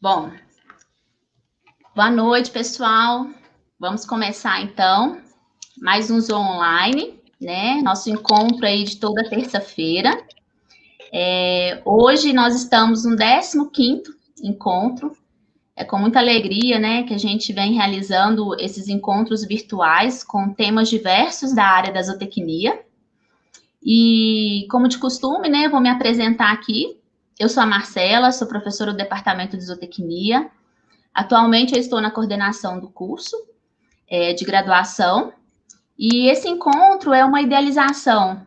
Bom, boa noite, pessoal. Vamos começar, então, mais um Zoom Online, né? Nosso encontro aí de toda terça-feira. Hoje nós estamos no 15º encontro. É com muita alegria, né, que a gente vem realizando esses encontros virtuais com temas diversos da área da zootecnia. E, como de costume, né, vou me apresentar aqui. Eu sou a Marcela, sou professora do Departamento de Zootecnia. Atualmente eu estou na coordenação do curso de graduação, e esse encontro é uma idealização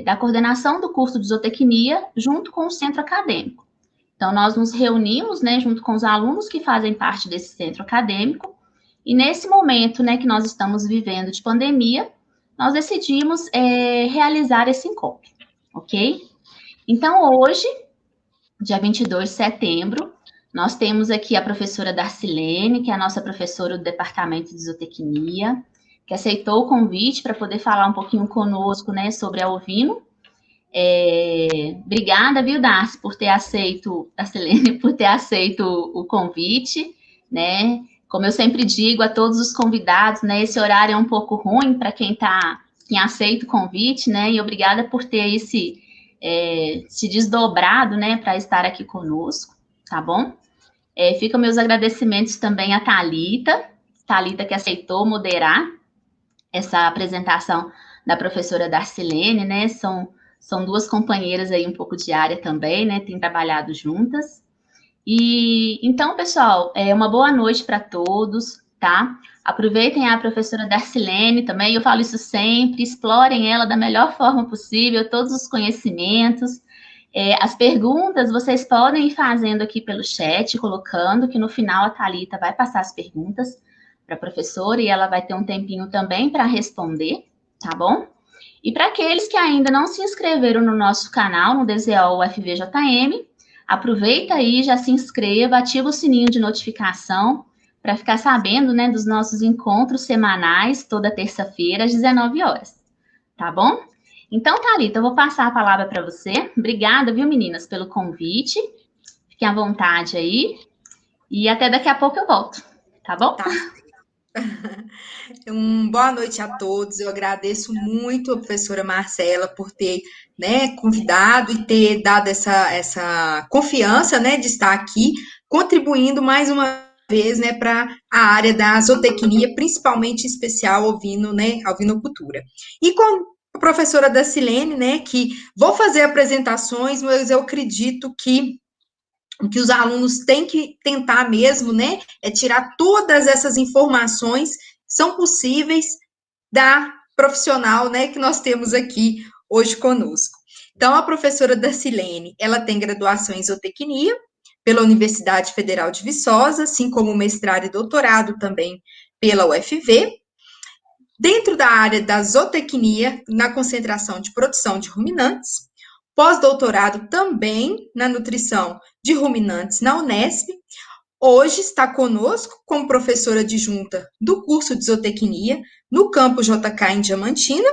da coordenação do curso de zootecnia junto com o centro acadêmico. Então, nós nos reunimos, né, junto com os alunos que fazem parte desse centro acadêmico, e nesse momento, né, que nós estamos vivendo de pandemia, nós decidimos realizar esse encontro, ok? Então, hoje, dia 22 de setembro, nós temos aqui a professora Darcilene, que é a nossa professora do Departamento de Zootecnia, que aceitou o convite para poder falar um pouquinho conosco, né, sobre a ovino. Obrigada, viu, Darcy, por ter aceito, Darcilene, por ter aceito o convite, né? Como eu sempre digo a todos os convidados, né, esse horário é um pouco ruim para quem aceita o convite, né? E obrigada por ter aí se desdobrado, né, para estar aqui conosco, tá bom? Ficam meus agradecimentos também a Thalita que aceitou moderar essa apresentação da professora Darcilene, né? São duas companheiras aí um pouco de área também, né? Têm trabalhado juntas. E então, pessoal, uma boa noite para todos, tá? Aproveitem a professora Darcilene também, eu falo isso sempre, explorem ela da melhor forma possível, todos os conhecimentos. As perguntas vocês podem ir fazendo aqui pelo chat, colocando que no final a Thalita vai passar as perguntas para a professora e ela vai ter um tempinho também para responder, tá bom? E para aqueles que ainda não se inscreveram no nosso canal, no DZO UFVJM, aproveita aí, já se inscreva, ativa o sininho de notificação para ficar sabendo, né, dos nossos encontros semanais, toda terça-feira, às 19 horas, tá bom? Então, Thalita, eu vou passar a palavra para você. Obrigada, viu, meninas, pelo convite. Fiquem à vontade aí. E até daqui a pouco eu volto, tá bom? Tá. Boa noite a todos. Eu agradeço muito a professora Marcela por ter, né, convidado e ter dado essa confiança, né, de estar aqui contribuindo mais uma vez, né, para a área da zootecnia, principalmente em especial ovino, né, ovinocultura. E com a professora Dacilene, né, que vou fazer apresentações, mas eu acredito que o que os alunos têm que tentar mesmo, né, é tirar todas essas informações que são possíveis da profissional, né, que nós temos aqui hoje conosco. Então, a professora Darcilene, ela tem graduação em zootecnia pela Universidade Federal de Viçosa, assim como mestrado e doutorado também pela UFV. Dentro da área da zootecnia, na concentração de produção de ruminantes, pós-doutorado também na nutrição de ruminantes na Unesp. Hoje está conosco como professora adjunta do curso de zootecnia no campus JK em Diamantina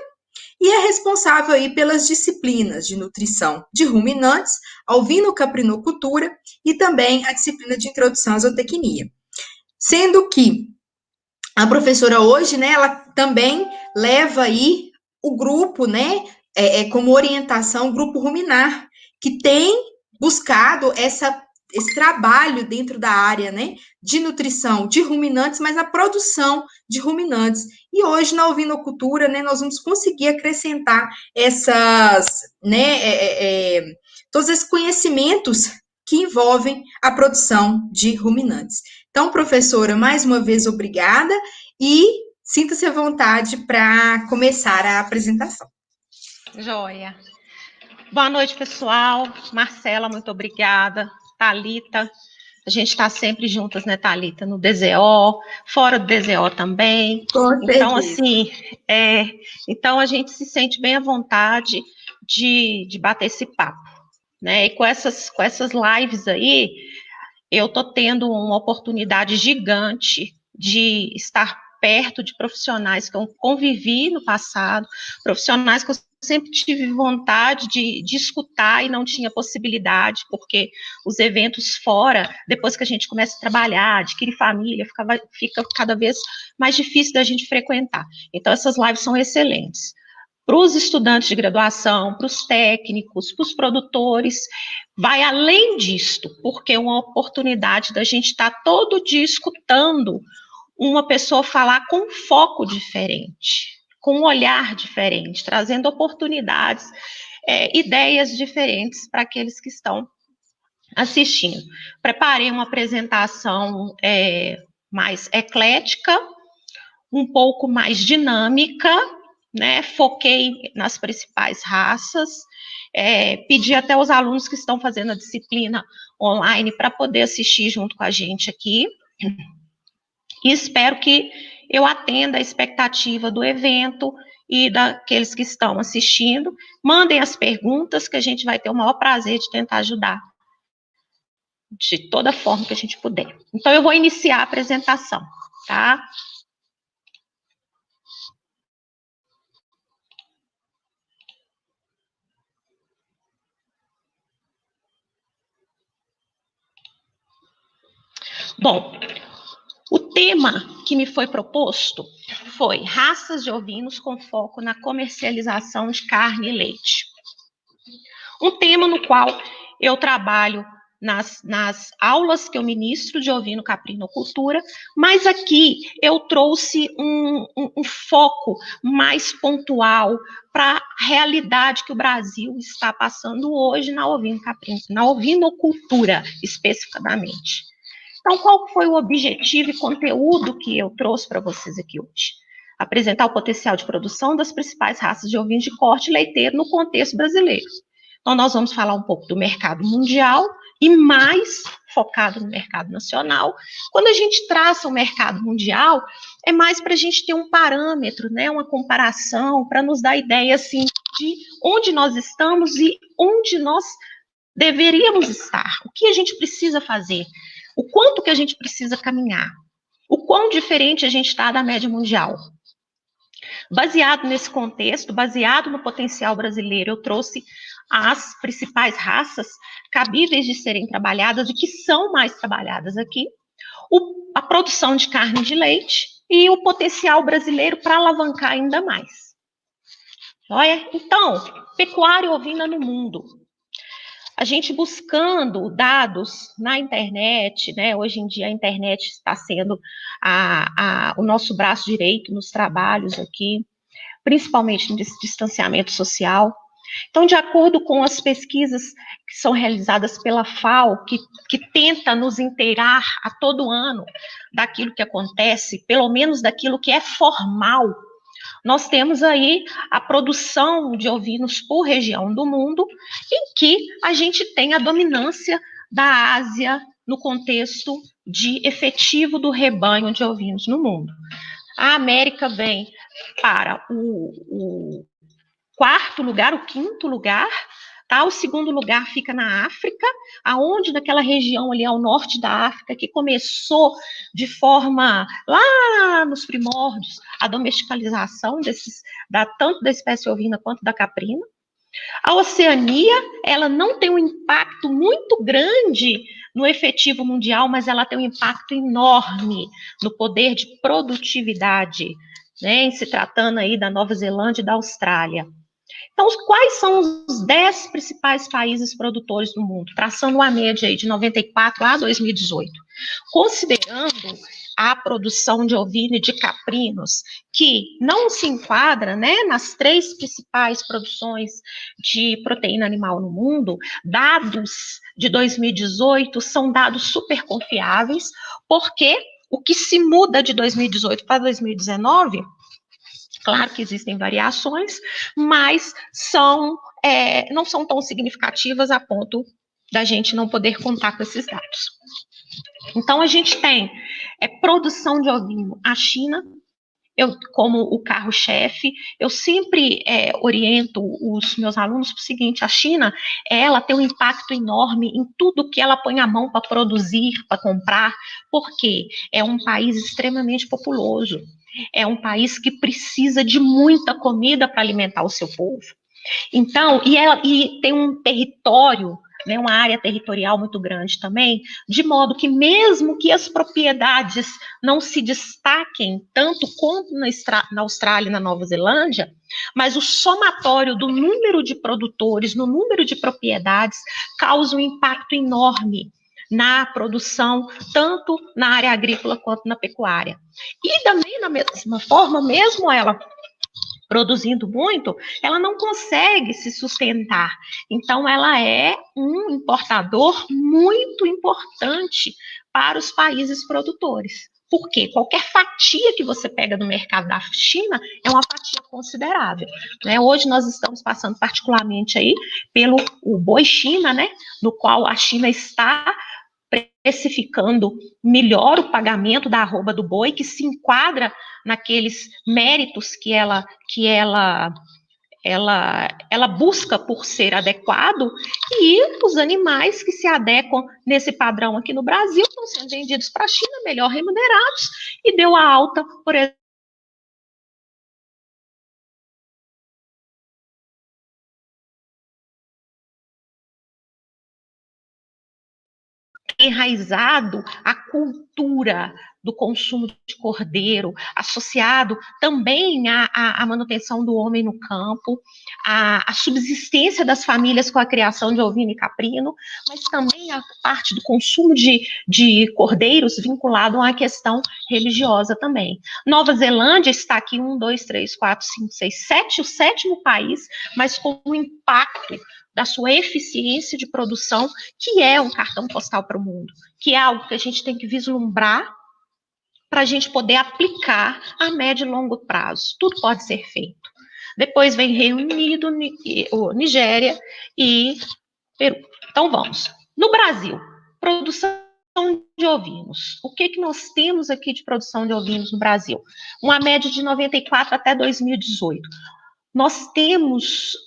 e é responsável aí pelas disciplinas de nutrição de ruminantes, ovino-caprinocultura e também a disciplina de introdução à zootecnia. Sendo que a professora hoje, né, ela também leva aí o grupo, né, como orientação, o grupo Ruminar, que tem buscado esse trabalho dentro da área, né, de nutrição de ruminantes, mas na produção de ruminantes. E hoje, na ovinocultura, né, nós vamos conseguir acrescentar todos esses conhecimentos que envolvem a produção de ruminantes. Então, professora, mais uma vez, obrigada e sinta-se à vontade para começar a apresentação. Joia. Boa noite, pessoal. Marcela, muito obrigada. Thalita, a gente está sempre juntas, né, Thalita? No DZO, fora do DZO também. Então, assim, então a gente se sente bem à vontade de bater esse papo, né? E com essas lives aí, eu estou tendo uma oportunidade gigante de estar perto de profissionais que eu convivi no passado, profissionais que eu sempre tive vontade de escutar e não tinha possibilidade, porque os eventos fora, depois que a gente começa a trabalhar, adquirir família, fica cada vez mais difícil da gente frequentar. Então, essas lives são excelentes. Para os estudantes de graduação, para os técnicos, para os produtores, vai além disto, porque é uma oportunidade da gente estar todo dia escutando uma pessoa falar com um foco diferente, com um olhar diferente, trazendo oportunidades, ideias diferentes para aqueles que estão assistindo. Preparei uma apresentação mais eclética, um pouco mais dinâmica, né? Foquei nas principais raças, pedi até aos alunos que estão fazendo a disciplina online para poder assistir junto com a gente aqui, e espero que eu atenda a expectativa do evento e daqueles que estão assistindo. Mandem as perguntas, que a gente vai ter o maior prazer de tentar ajudar de toda forma que a gente puder. Então, eu vou iniciar a apresentação, tá? Bom, o tema que me foi proposto foi raças de ovinos com foco na comercialização de carne e leite. Um tema no qual eu trabalho nas aulas que eu ministro de ovino-caprinocultura, mas aqui eu trouxe um foco mais pontual para a realidade que o Brasil está passando hoje na ovinocultura, especificamente. Então, qual foi o objetivo e conteúdo que eu trouxe para vocês aqui hoje? Apresentar o potencial de produção das principais raças de ovinos de corte leiteiro no contexto brasileiro. Então, nós vamos falar um pouco do mercado mundial e mais focado no mercado nacional. Quando a gente traça o mercado mundial, é mais para a gente ter um parâmetro, né, uma comparação, para nos dar ideia, assim, de onde nós estamos e onde nós deveríamos estar. O que a gente precisa fazer? O quanto que a gente precisa caminhar? O quão diferente a gente está da média mundial? Baseado nesse contexto, baseado no potencial brasileiro, eu trouxe as principais raças cabíveis de serem trabalhadas e que são mais trabalhadas aqui, a produção de carne e de leite e o potencial brasileiro para alavancar ainda mais. Olha, então, pecuária ovina no mundo. A gente buscando dados na internet, né? Hoje em dia a internet está sendo o nosso braço direito nos trabalhos aqui, principalmente no distanciamento social. Então, de acordo com as pesquisas que são realizadas pela FAO, que tenta nos inteirar a todo ano daquilo que acontece, pelo menos daquilo que é formal, nós temos aí a produção de ovinos por região do mundo, em que a gente tem a dominância da Ásia no contexto de efetivo do rebanho de ovinos no mundo. A América vem para o quarto lugar, o quinto lugar, tá? O segundo lugar fica na África, aonde naquela região ali ao norte da África, que começou de forma, lá nos primórdios, a domesticalização tanto da espécie ovina quanto da caprina. A Oceania, ela não tem um impacto muito grande no efetivo mundial, mas ela tem um impacto enorme no poder de produtividade, né, em se tratando aí da Nova Zelândia e da Austrália. Então, quais são os 10 principais países produtores do mundo? Traçando uma média aí de 94 a 2018. Considerando a produção de ovino e de caprinos, que não se enquadra, né, nas 3 principais produções de proteína animal no mundo, dados de 2018 são dados super confiáveis, porque o que se muda de 2018 para 2019... Claro que existem variações, mas não são tão significativas a ponto da gente não poder contar com esses dados. Então, a gente tem produção de ovino. A China, como o carro-chefe, eu sempre oriento os meus alunos para o seguinte: a China, ela tem um impacto enorme em tudo que ela põe a mão para produzir, para comprar, porque é um país extremamente populoso. É um país que precisa de muita comida para alimentar o seu povo. Então, e tem um território, né, uma área territorial muito grande também, de modo que mesmo que as propriedades não se destaquem tanto quanto na Austrália e na Nova Zelândia, mas o somatório do número de produtores, no número de propriedades, causa um impacto enorme na produção, tanto na área agrícola quanto na pecuária. E também, da mesma forma, mesmo ela produzindo muito, ela não consegue se sustentar. Então, ela é um importador muito importante para os países produtores. Por quê? Qualquer fatia que você pega no mercado da China é uma fatia considerável, né? Hoje nós estamos passando particularmente aí pelo o boi China, né? No qual a China está precificando melhor o pagamento da arroba do boi, que se enquadra naqueles méritos que ela busca por ser adequado, e os animais que se adequam nesse padrão aqui no Brasil estão sendo vendidos para a China, melhor remunerados, e deu a alta, por exemplo, enraizado a cultura do consumo de cordeiro, associado também à manutenção do homem no campo, à subsistência das famílias com a criação de ovino e caprino, mas também a parte do consumo de cordeiros vinculado à questão religiosa também. Nova Zelândia está aqui 1, 2, 3, 4, 5, 6, 7, o 7º país, mas com um impacto da sua eficiência de produção, que é um cartão postal para o mundo, que é algo que a gente tem que vislumbrar para a gente poder aplicar a médio e longo prazo. Tudo pode ser feito. Depois vem Reino Unido, Nigéria e Peru. Então vamos. No Brasil, produção de ovinos. O que nós temos aqui de produção de ovinos no Brasil? Uma média de 94 até 2018.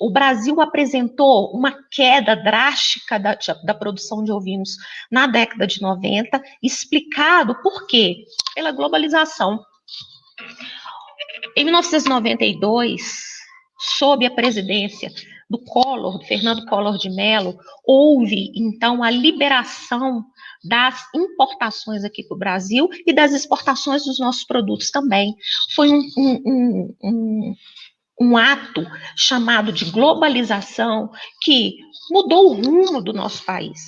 O Brasil apresentou uma queda drástica da produção de ovinos na década de 90, explicado por quê? Pela globalização. Em 1992, sob a presidência do Fernando Collor de Mello, houve, então, a liberação das importações aqui para o Brasil e das exportações dos nossos produtos também. Foi um ato chamado de globalização que mudou o rumo do nosso país.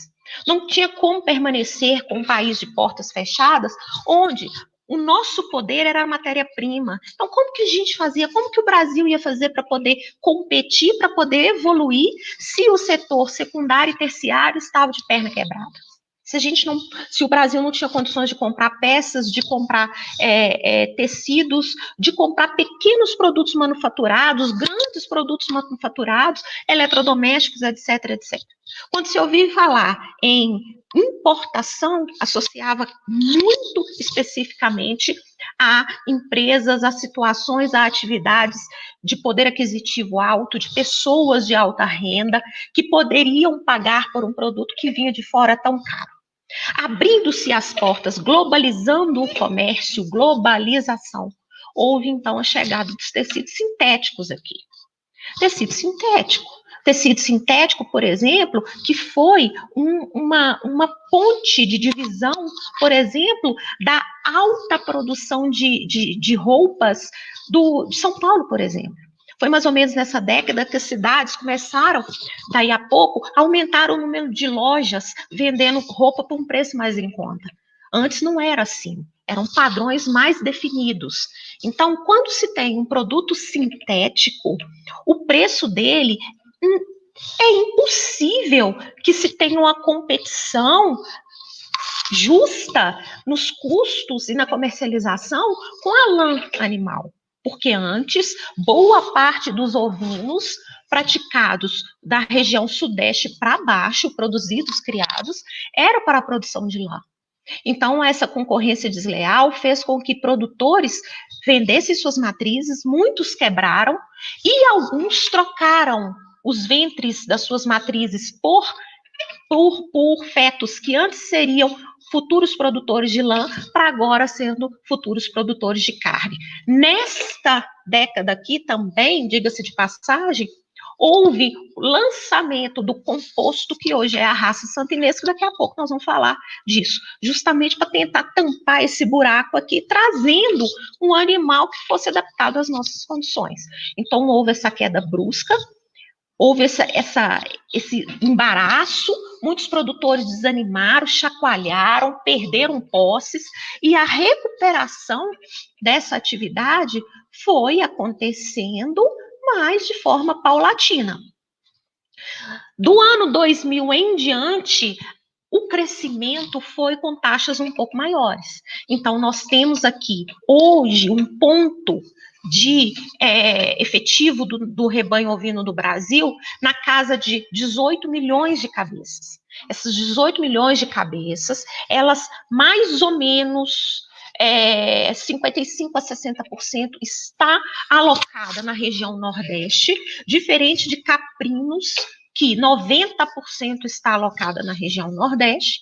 Não tinha como permanecer com um país de portas fechadas, onde o nosso poder era a matéria-prima. Então, como que a gente fazia? Como que o Brasil ia fazer para poder competir, para poder evoluir, se o setor secundário e terciário estava de perna quebrada? Se o Brasil não tinha condições de comprar peças, de comprar tecidos, de comprar pequenos produtos manufaturados, grandes produtos manufaturados, eletrodomésticos, etc, etc. Quando se ouvia falar em importação, associava muito especificamente a empresas, a situações, a atividades de poder aquisitivo alto, de pessoas de alta renda, que poderiam pagar por um produto que vinha de fora tão caro. Abrindo-se as portas, globalizando o comércio, globalização, houve então a chegada dos tecidos sintéticos aqui. Tecido sintético, por exemplo, que foi uma ponte de divisão, por exemplo, da alta produção de roupas de São Paulo, por exemplo. Foi mais ou menos nessa década que as cidades começaram, daí a pouco, a aumentar o número de lojas vendendo roupa por um preço mais em conta. Antes não era assim, eram padrões mais definidos. Então, quando se tem um produto sintético, o preço dele é impossível que se tenha uma competição justa nos custos e na comercialização com a lã animal. Porque antes, boa parte dos ovinos praticados da região sudeste para baixo, produzidos, criados, era para a produção de lã. Então, essa concorrência desleal fez com que produtores vendessem suas matrizes, muitos quebraram, e alguns trocaram os ventres das suas matrizes por fetos que antes seriam futuros produtores de lã, para agora sendo futuros produtores de carne. Nesta década aqui também, diga-se de passagem, houve o lançamento do composto que hoje é a raça santinense, que daqui a pouco nós vamos falar disso, justamente para tentar tampar esse buraco aqui, trazendo um animal que fosse adaptado às nossas condições. Então, houve essa queda brusca, houve esse embaraço, muitos produtores desanimaram, chacoalharam, perderam posses, e a recuperação dessa atividade foi acontecendo, mas de forma paulatina. Do ano 2000 em diante, o crescimento foi com taxas um pouco maiores. Então, nós temos aqui, hoje, um ponto de efetivo do rebanho ovino do Brasil na casa de 18 milhões de cabeças. Essas 18 milhões de cabeças, elas mais ou menos 55% a 60% está alocada na região Nordeste, diferente de caprinos, que 90% está alocada na região Nordeste,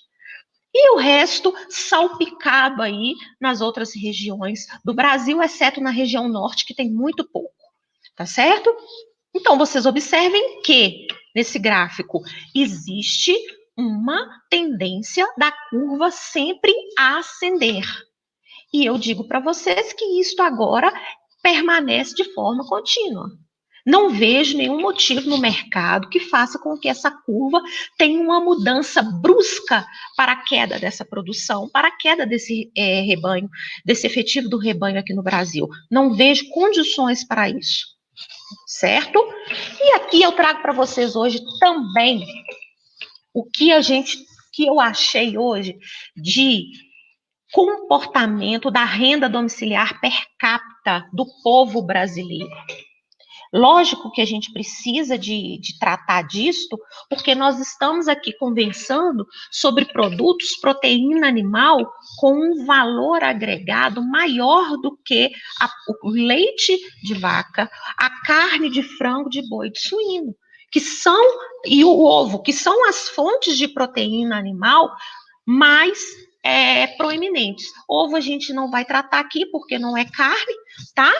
e o resto salpicado aí nas outras regiões do Brasil, exceto na região Norte, que tem muito pouco, tá certo? Então, vocês observem que, nesse gráfico, existe uma tendência da curva sempre a ascender. E eu digo para vocês que isto agora permanece de forma contínua. Não vejo nenhum motivo no mercado que faça com que essa curva tenha uma mudança brusca para a queda dessa produção, para a queda desse rebanho, desse efetivo do rebanho aqui no Brasil. Não vejo condições para isso, certo? E aqui eu trago para vocês hoje também o que eu achei hoje de comportamento da renda domiciliar per capita do povo brasileiro. Lógico que a gente precisa de tratar disto, porque nós estamos aqui conversando sobre produtos, proteína animal, com um valor agregado maior do que o leite de vaca, a carne de frango, de boi, de suíno, e o ovo, que são as fontes de proteína animal mais proeminentes. Ovo a gente não vai tratar aqui, porque não é carne, tá?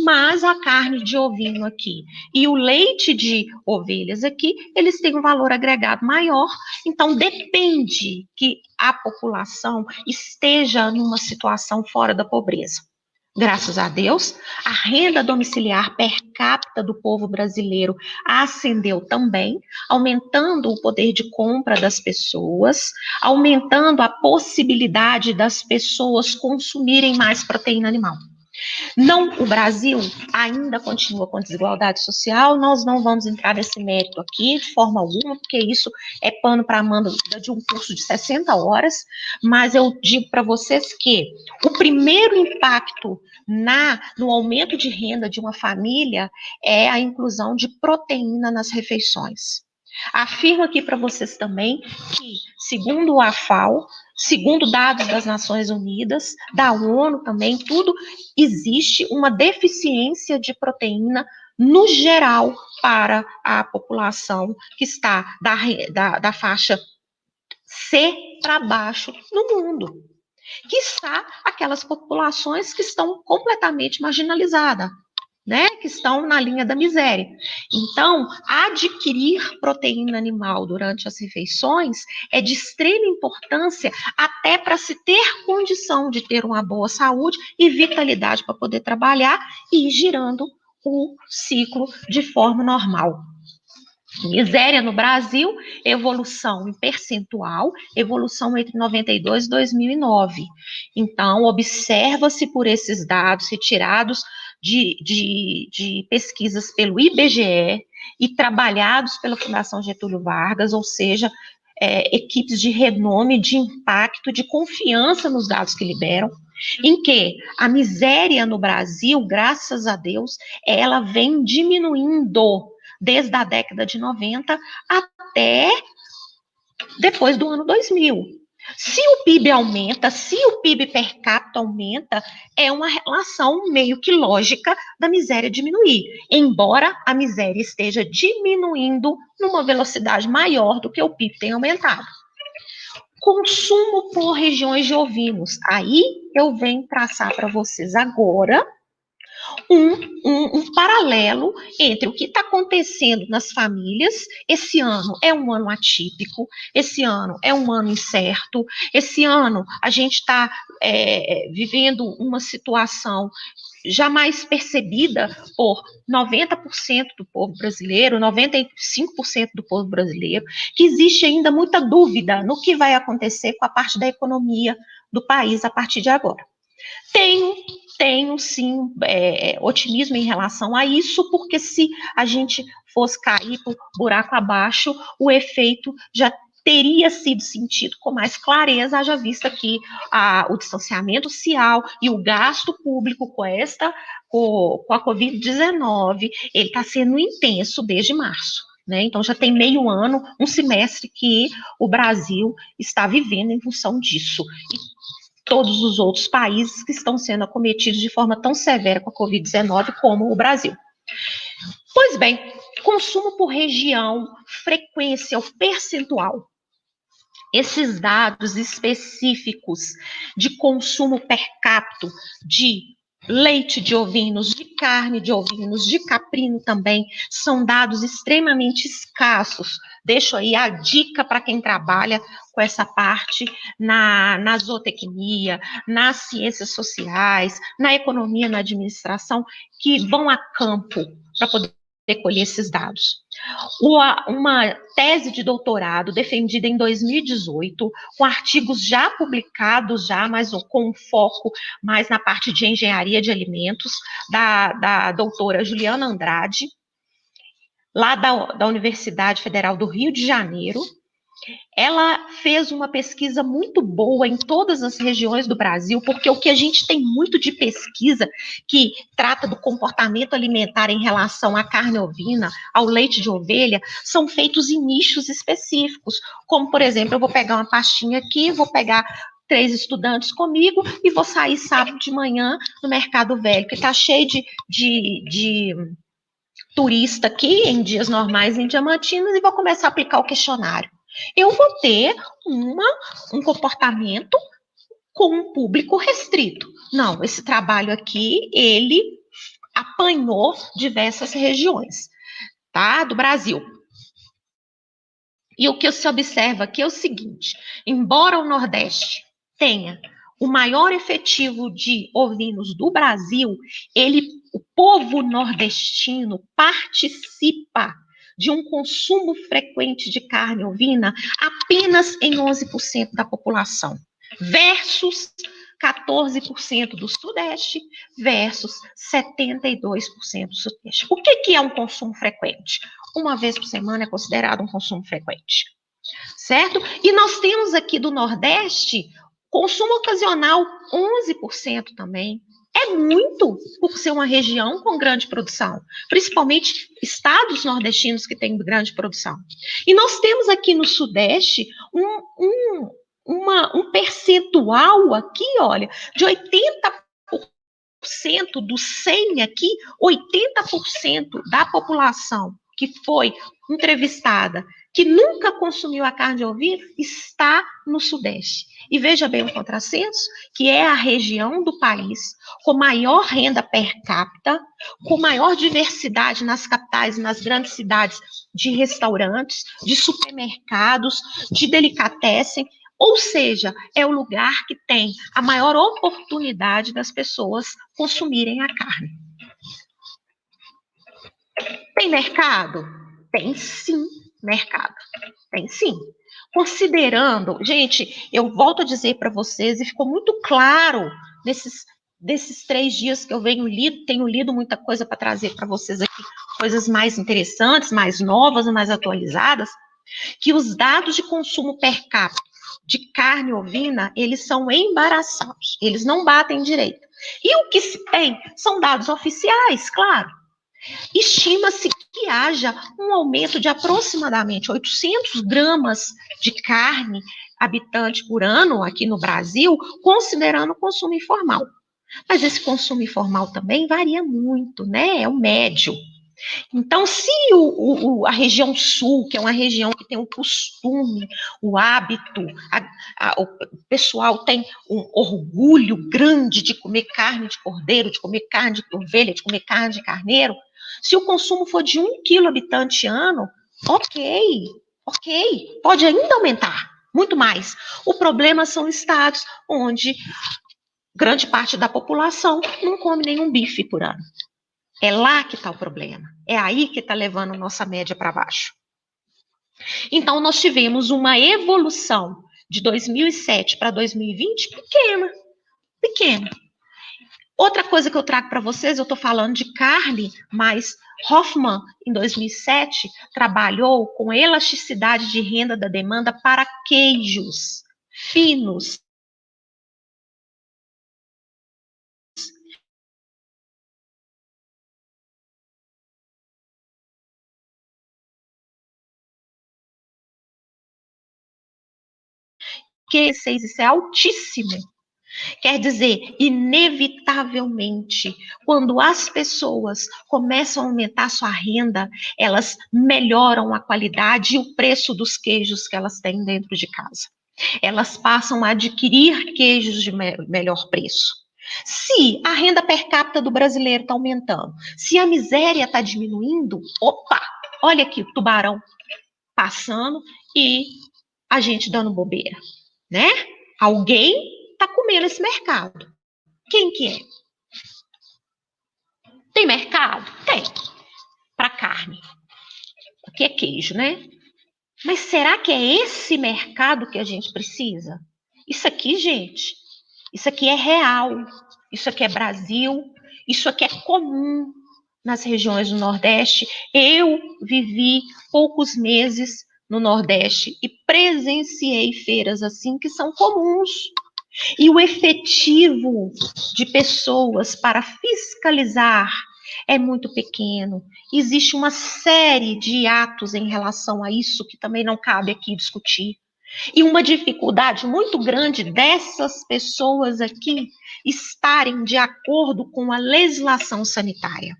Mas a carne de ovino aqui e o leite de ovelhas aqui, eles têm um valor agregado maior, então depende que a população esteja numa situação fora da pobreza. Graças a Deus, a renda domiciliar per capita do povo brasileiro ascendeu também, aumentando o poder de compra das pessoas, aumentando a possibilidade das pessoas consumirem mais proteína animal. Não, o Brasil ainda continua com desigualdade social, nós não vamos entrar nesse mérito aqui de forma alguma, porque isso é pano para manga de um curso de 60 horas, mas eu digo para vocês que o primeiro impacto no aumento de renda de uma família é a inclusão de proteína nas refeições. Afirmo aqui para vocês também que, segundo a FAO, segundo dados das Nações Unidas, da ONU também, tudo, existe uma deficiência de proteína no geral para a população que está da faixa C para baixo no mundo, que está aquelas populações que estão completamente marginalizadas, né, que estão na linha da miséria. Então, adquirir proteína animal durante as refeições é de extrema importância até para se ter condição de ter uma boa saúde e vitalidade para poder trabalhar e ir girando o ciclo de forma normal. Miséria no Brasil, evolução em percentual, evolução entre 92 e 2009. Então, observa-se por esses dados retirados de pesquisas pelo IBGE e trabalhados pela Fundação Getúlio Vargas, ou seja, equipes de renome, de impacto, de confiança nos dados que liberam, em que a miséria no Brasil, graças a Deus, ela vem diminuindo desde a década de 90 até depois do ano 2000. Se o PIB aumenta, se o PIB per capita aumenta, é uma relação meio que lógica da miséria diminuir, embora a miséria esteja diminuindo numa velocidade maior do que o PIB tem aumentado. Consumo por regiões de ovinos. Aí eu venho traçar para vocês agora um paralelo entre o que está acontecendo nas famílias. Esse ano é um ano atípico, esse ano é um ano incerto, esse ano a gente está vivendo uma situação jamais percebida por 90% do povo brasileiro, 95% do povo brasileiro, que existe ainda muita dúvida no que vai acontecer com a parte da economia do país a partir de agora. Tenho sim, otimismo em relação a isso, porque se a gente fosse cair por buraco abaixo, o efeito já teria sido sentido com mais clareza, haja vista que o distanciamento social e o gasto público com a Covid-19, ele está sendo intenso desde março. Né? Então, já tem meio ano, um semestre que o Brasil está vivendo em função disso. E todos os outros países que estão sendo acometidos de forma tão severa com a Covid-19 como o Brasil. Pois bem, consumo por região, frequência, o percentual. Esses dados específicos de consumo per capita de leite de ovinos, de carne de ovinos, de caprino também, são dados extremamente escassos. Deixo aí a dica para quem trabalha com essa parte na zootecnia, nas ciências sociais, na economia, na administração, que vão a campo para poder recolher esses dados. Uma tese de doutorado defendida em 2018, com artigos já publicados, mas com um foco mais na parte de engenharia de alimentos, da doutora Juliana Andrade, lá da Universidade Federal do Rio de Janeiro. Ela fez uma pesquisa muito boa em todas as regiões do Brasil, porque o que a gente tem muito de pesquisa que trata do comportamento alimentar em relação à carne ovina, ao leite de ovelha, são feitos em nichos específicos, como, por exemplo, eu vou pegar uma pastinha aqui, vou pegar 3 estudantes comigo e vou sair sábado de manhã no Mercado Velho, que está cheio de turista aqui, em dias normais, em Diamantinas, e vou começar a aplicar o questionário. Eu vou ter um comportamento com um público restrito. Não, esse trabalho aqui, ele apanhou diversas regiões, tá, do Brasil. E o que se observa aqui é o seguinte, embora o Nordeste tenha o maior efetivo de ovinos do Brasil, o povo nordestino participa de um consumo frequente de carne ovina apenas em 11% da população, versus 14% do Sudeste, versus 72% do Sudeste. O que é um consumo frequente? Uma vez por semana é considerado um consumo frequente, certo? E nós temos aqui do Nordeste, consumo ocasional 11% também. É muito por ser uma região com grande produção, principalmente estados nordestinos que têm grande produção. E nós temos aqui no Sudeste um percentual aqui, olha, de 80% do 100 aqui, 80% da população que foi entrevistada, que nunca consumiu a carne de ovino, está no Sudeste. E veja bem o contrassenso, que é a região do país com maior renda per capita, com maior diversidade nas capitais e nas grandes cidades de restaurantes, de supermercados, de delicatessen, ou seja, é o lugar que tem a maior oportunidade das pessoas consumirem a carne. Tem mercado? Tem sim mercado. Tem sim. Considerando, gente, eu volto a dizer para vocês, e ficou muito claro desses 3 dias que eu tenho lido muita coisa para trazer para vocês aqui, coisas mais interessantes, mais novas, mais atualizadas, que os dados de consumo per capita de carne ovina, eles são embaraçosos, eles não batem direito. E o que se tem são dados oficiais, claro. Estima-se que haja um aumento de aproximadamente 800 gramas de carne habitante por ano aqui no Brasil, considerando o consumo informal. Mas esse consumo informal também varia muito, né? É o médio. Então, se a região sul, que é uma região que tem o costume, o hábito, o pessoal tem um orgulho grande de comer carne de cordeiro, de comer carne de ovelha, de comer carne de carneiro, se o consumo for de 1 quilo habitante ano, ok, pode ainda aumentar, muito mais. O problema são estados onde grande parte da população não come nenhum bife por ano. É lá que está o problema. É aí que está levando nossa média para baixo. Então, nós tivemos uma evolução de 2007 para 2020 pequena. Outra coisa que eu trago para vocês, eu estou falando de carne, mas Hoffman, em 2007, trabalhou com elasticidade de renda da demanda para queijos finos, que isso é altíssimo. Quer dizer, inevitavelmente, quando as pessoas começam a aumentar sua renda, elas melhoram a qualidade e o preço dos queijos que elas têm dentro de casa. Elas passam a adquirir queijos de melhor preço. Se a renda per capita do brasileiro está aumentando, se a miséria está diminuindo, opa, olha aqui o tubarão passando e a gente dando bobeira, né? Alguém está comendo esse mercado. Quem que é? Tem mercado? Tem. Para carne. Aqui é queijo, né? Mas será que é esse mercado que a gente precisa? Isso aqui, gente, isso aqui é real. Isso aqui é Brasil. Isso aqui é comum nas regiões do Nordeste. Eu vivi poucos meses no Nordeste e presenciei feiras assim que são comuns. E o efetivo de pessoas para fiscalizar é muito pequeno. Existe uma série de atos em relação a isso que também não cabe aqui discutir. E uma dificuldade muito grande dessas pessoas aqui estarem de acordo com a legislação sanitária.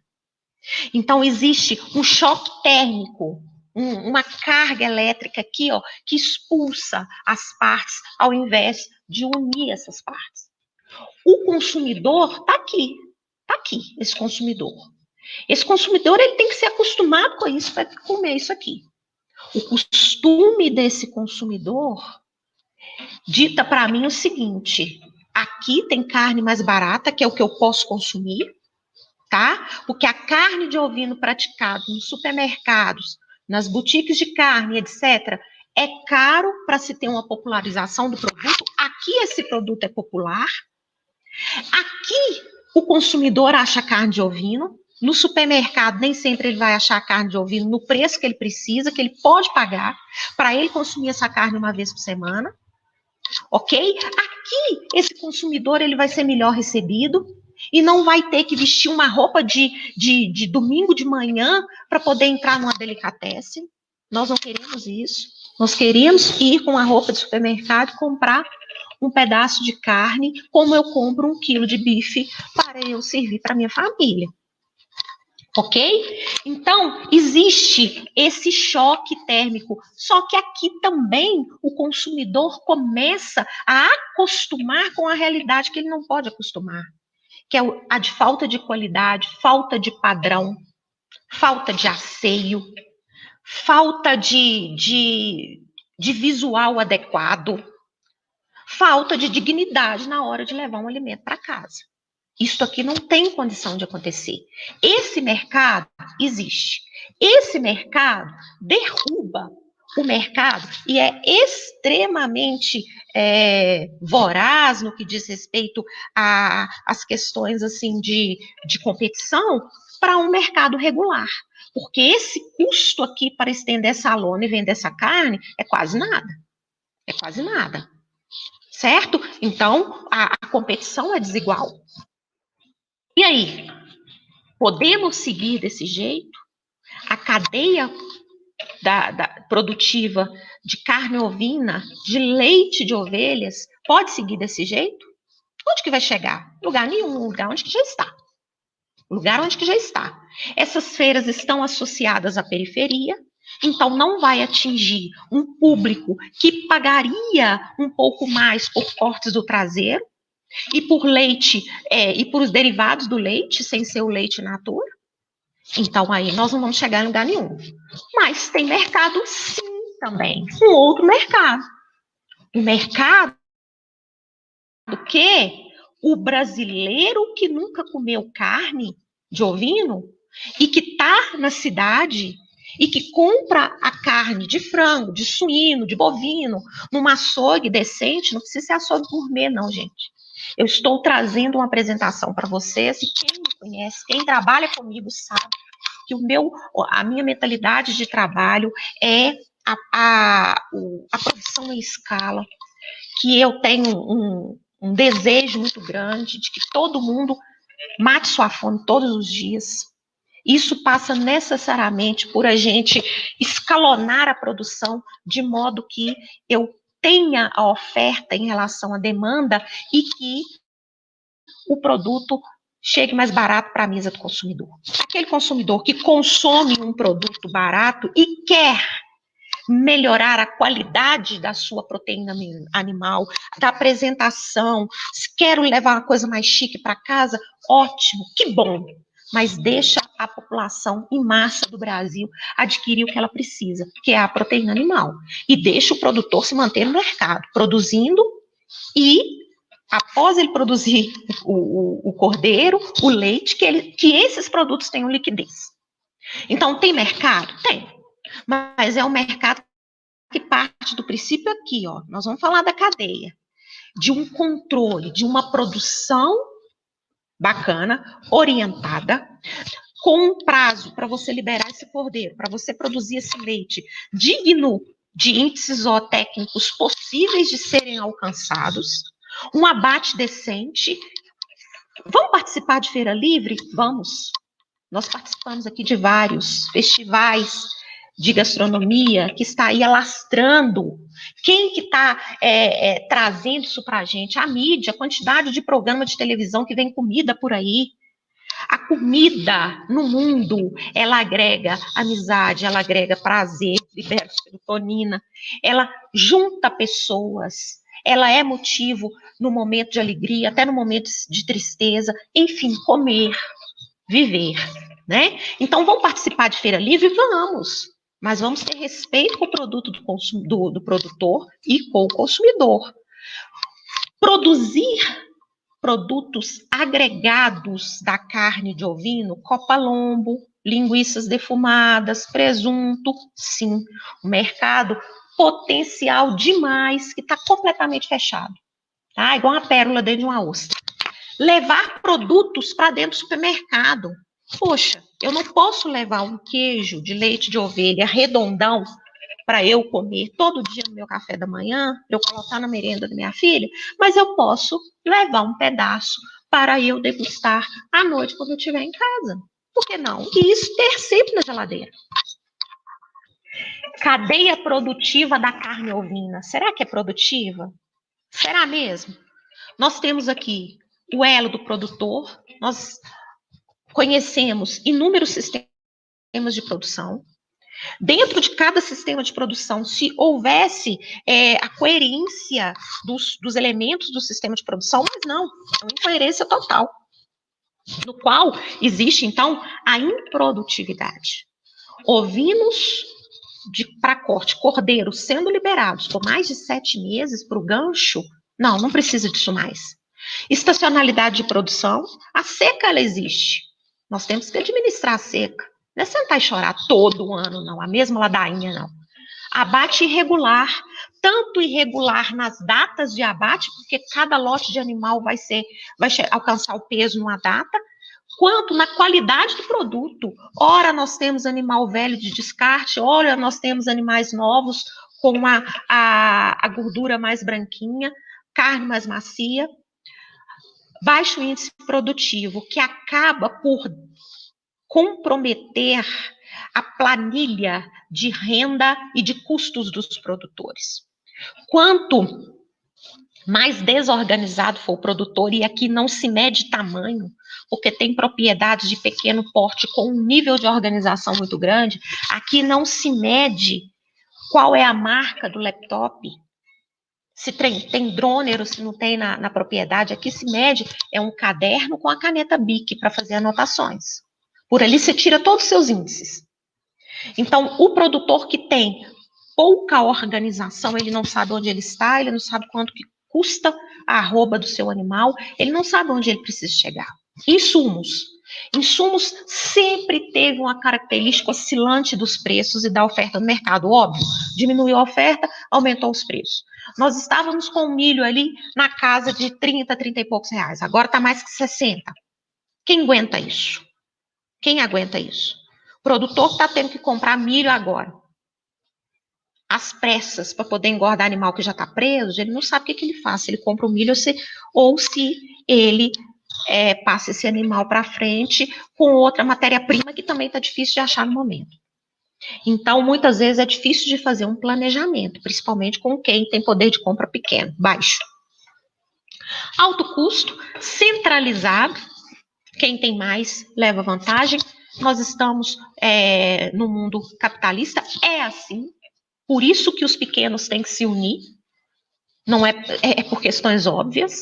Então, existe um choque térmico, uma carga elétrica aqui, ó, que expulsa as partes ao invés de unir essas partes. O consumidor está aqui, esse consumidor. Esse consumidor ele tem que ser acostumado com isso para comer isso aqui. O costume desse consumidor dita para mim o seguinte: aqui tem carne mais barata, que é o que eu posso consumir, tá? Porque a carne de ovino praticada nos supermercados, nas boutiques de carne, etc., é caro para se ter uma popularização do produto. Aqui esse produto é popular. Aqui o consumidor acha carne de ovino. No supermercado, nem sempre ele vai achar carne de ovino no preço que ele precisa, que ele pode pagar, para ele consumir essa carne uma vez por semana. Ok? Aqui, esse consumidor ele vai ser melhor recebido e não vai ter que vestir uma roupa de domingo de manhã para poder entrar numa delicatessen. Nós não queremos isso. Nós queremos ir com a roupa de supermercado e comprar um pedaço de carne, como eu compro 1 quilo de bife para eu servir para minha família. Ok? Então, existe esse choque térmico. Só que aqui também o consumidor começa a acostumar com a realidade que ele não pode acostumar, que é a de falta de qualidade, falta de padrão, falta de asseio, falta de visual adequado, falta de dignidade na hora de levar um alimento para casa. Isso aqui não tem condição de acontecer. Esse mercado existe. Esse mercado derruba o mercado e é extremamente voraz no que diz respeito às questões assim de competição para um mercado regular. Porque esse custo aqui para estender essa lona e vender essa carne é quase nada. É quase nada. Certo? Então, a competição é desigual. E aí, podemos seguir desse jeito? A cadeia produtiva de carne ovina, de leite de ovelhas, pode seguir desse jeito? Onde que vai chegar? Lugar nenhum, lugar onde que já está. Lugar onde que já está. Essas feiras estão associadas à periferia, então não vai atingir um público que pagaria um pouco mais por cortes do traseiro e por leite, e por os derivados do leite, sem ser o leite in natura. Então aí nós não vamos chegar em lugar nenhum. Mas tem mercado sim também, um outro mercado. O mercado que o brasileiro que nunca comeu carne de ovino e que está na cidade e que compra a carne de frango, de suíno, de bovino, num açougue decente, não precisa ser açougue gourmet, não, gente. Eu estou trazendo uma apresentação para vocês e quem me conhece, quem trabalha comigo sabe que a minha mentalidade de trabalho é a produção em escala, que eu tenho um desejo muito grande de que todo mundo mate sua fome todos os dias. Isso passa necessariamente por a gente escalonar a produção de modo que eu tenha a oferta em relação à demanda e que o produto chegue mais barato para a mesa do consumidor. Aquele consumidor que consome um produto barato e quer melhorar a qualidade da sua proteína animal, da apresentação, se quero levar uma coisa mais chique para casa, ótimo, que bom, mas deixa a população em massa do Brasil adquirir o que ela precisa, que é a proteína animal, e deixa o produtor se manter no mercado, produzindo e após ele produzir o cordeiro, o leite, que esses produtos tenham liquidez. Então, tem mercado? Tem. Mas é um mercado que parte do princípio aqui, ó. Nós vamos falar da cadeia, de um controle, de uma produção bacana, orientada, com um prazo para você liberar esse cordeiro, para você produzir esse leite digno de índices zootécnicos possíveis de serem alcançados, um abate decente. Vamos participar de Feira Livre? Vamos. Nós participamos aqui de vários festivais de gastronomia que está aí alastrando. Quem que está trazendo isso para a gente? A mídia, a quantidade de programa de televisão que vem comida por aí. A comida no mundo, ela agrega amizade, ela agrega prazer, libera serotonina, ela junta pessoas, ela é motivo no momento de alegria, até no momento de tristeza, enfim, comer, viver, né? Então, vamos participar de Feira Livre? Vamos, mas vamos ter respeito com o produto do produtor e com o consumidor. Produzir produtos agregados da carne de ovino, copa-lombo, linguiças defumadas, presunto, sim, o mercado potencial demais, que está completamente fechado, tá? Igual uma pérola dentro de uma ostra. Levar produtos para dentro do supermercado. Poxa, eu não posso levar um queijo de leite de ovelha redondão para eu comer todo dia no meu café da manhã, para eu colocar na merenda da minha filha, mas eu posso levar um pedaço para eu degustar à noite quando eu estiver em casa. Por que não? E isso ter sempre na geladeira. Cadeia produtiva da carne ovina. Será que é produtiva? Será mesmo? Nós temos aqui o elo do produtor, nós conhecemos inúmeros sistemas de produção. Dentro de cada sistema de produção, se houvesse a coerência dos elementos do sistema de produção, mas não, é uma incoerência total, no qual existe, então, a improdutividade. Ovinos para corte, cordeiros sendo liberados por mais de 7 meses para o gancho, não precisa disso mais. Estacionalidade de produção, a seca ela existe. Nós temos que administrar a seca. Não é sentar e chorar todo ano, não. A mesma ladainha, não. Abate irregular. Tanto irregular nas datas de abate, porque cada lote de animal vai alcançar o peso numa data, quanto na qualidade do produto. Ora, nós temos animal velho de descarte, ora, nós temos animais novos com a gordura mais branquinha, carne mais macia. Baixo índice produtivo, que acaba por comprometer a planilha de renda e de custos dos produtores. Quanto mais desorganizado for o produtor, e aqui não se mede tamanho, porque tem propriedades de pequeno porte com um nível de organização muito grande, aqui não se mede qual é a marca do laptop, se tem drone ou se não tem na propriedade. Aqui se mede é um caderno com a caneta Bic para fazer anotações. Por ali você tira todos os seus índices. Então, o produtor que tem pouca organização, ele não sabe onde ele está, ele não sabe quanto que custa a arroba do seu animal, ele não sabe onde ele precisa chegar. Insumos. Insumos sempre teve uma característica oscilante dos preços e da oferta no mercado, óbvio. Diminuiu a oferta, aumentou os preços. Nós estávamos com o milho ali na casa de 30, 30 e poucos reais. Agora está mais que 60. Quem aguenta isso? Quem aguenta isso? O produtor está tendo que comprar milho agora. Às pressas, para poder engordar animal que já está preso, ele não sabe o que ele faz. Se ele compra o milho ou se ele passa esse animal para frente com outra matéria-prima que também está difícil de achar no momento. Então, muitas vezes é difícil de fazer um planejamento, principalmente com quem tem poder de compra pequeno, baixo. Alto custo, centralizado, quem tem mais leva vantagem. Nós estamos no mundo capitalista, é assim, por isso que os pequenos têm que se unir, não é por questões óbvias.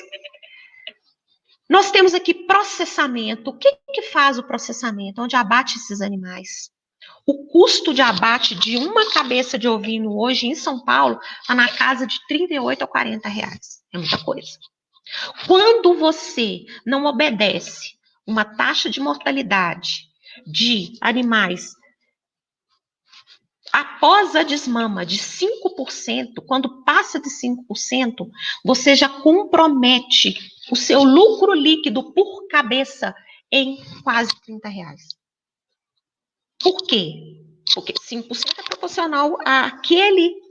Nós temos aqui processamento. O que faz o processamento? Onde abate esses animais? O custo de abate de uma cabeça de ovino hoje em São Paulo está na casa de 38 a 40 reais. É muita coisa. Quando você não obedece uma taxa de mortalidade de animais após a desmama de 5%, quando passa de 5%, você já compromete o seu lucro líquido por cabeça em quase 30 reais. Por quê? Porque 5% é proporcional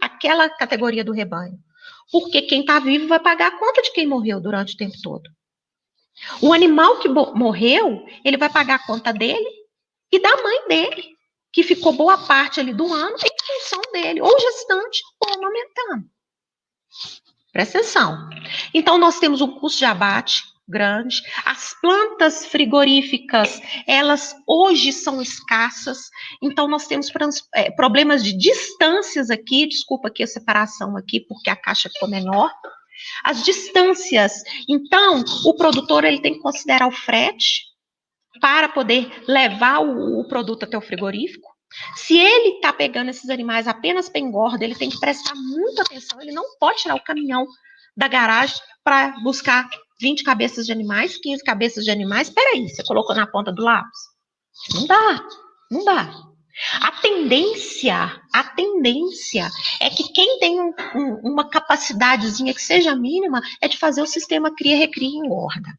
àquela categoria do rebanho. Porque quem está vivo vai pagar a conta de quem morreu durante o tempo todo. O animal que morreu, ele vai pagar a conta dele e da mãe dele, que ficou boa parte ali do ano em função dele, ou gestante ou amamentando. Presta atenção. Então, nós temos um custo de abate grande. As plantas frigoríficas, elas hoje são escassas. Então, nós temos problemas de distâncias aqui. Desculpa aqui a separação aqui, porque a caixa ficou menor. As distâncias. Então, o produtor ele tem que considerar o frete para poder levar o produto até o frigorífico. Se ele está pegando esses animais apenas para engorda, ele tem que prestar muita atenção, ele não pode tirar o caminhão da garagem para buscar 20 cabeças de animais, 15 cabeças de animais. Espera aí, você colocou na ponta do lápis? Não dá, não dá. A tendência é que quem tem uma capacidadezinha que seja mínima é de fazer o sistema cria, recria e engorda.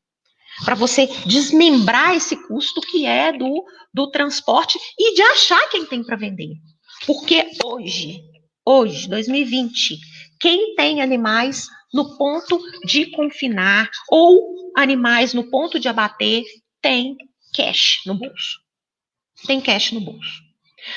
Para você desmembrar esse custo que é do transporte e de achar quem tem para vender. Porque hoje, 2020, quem tem animais no ponto de confinar ou animais no ponto de abater tem cash no bolso. Tem cash no bolso.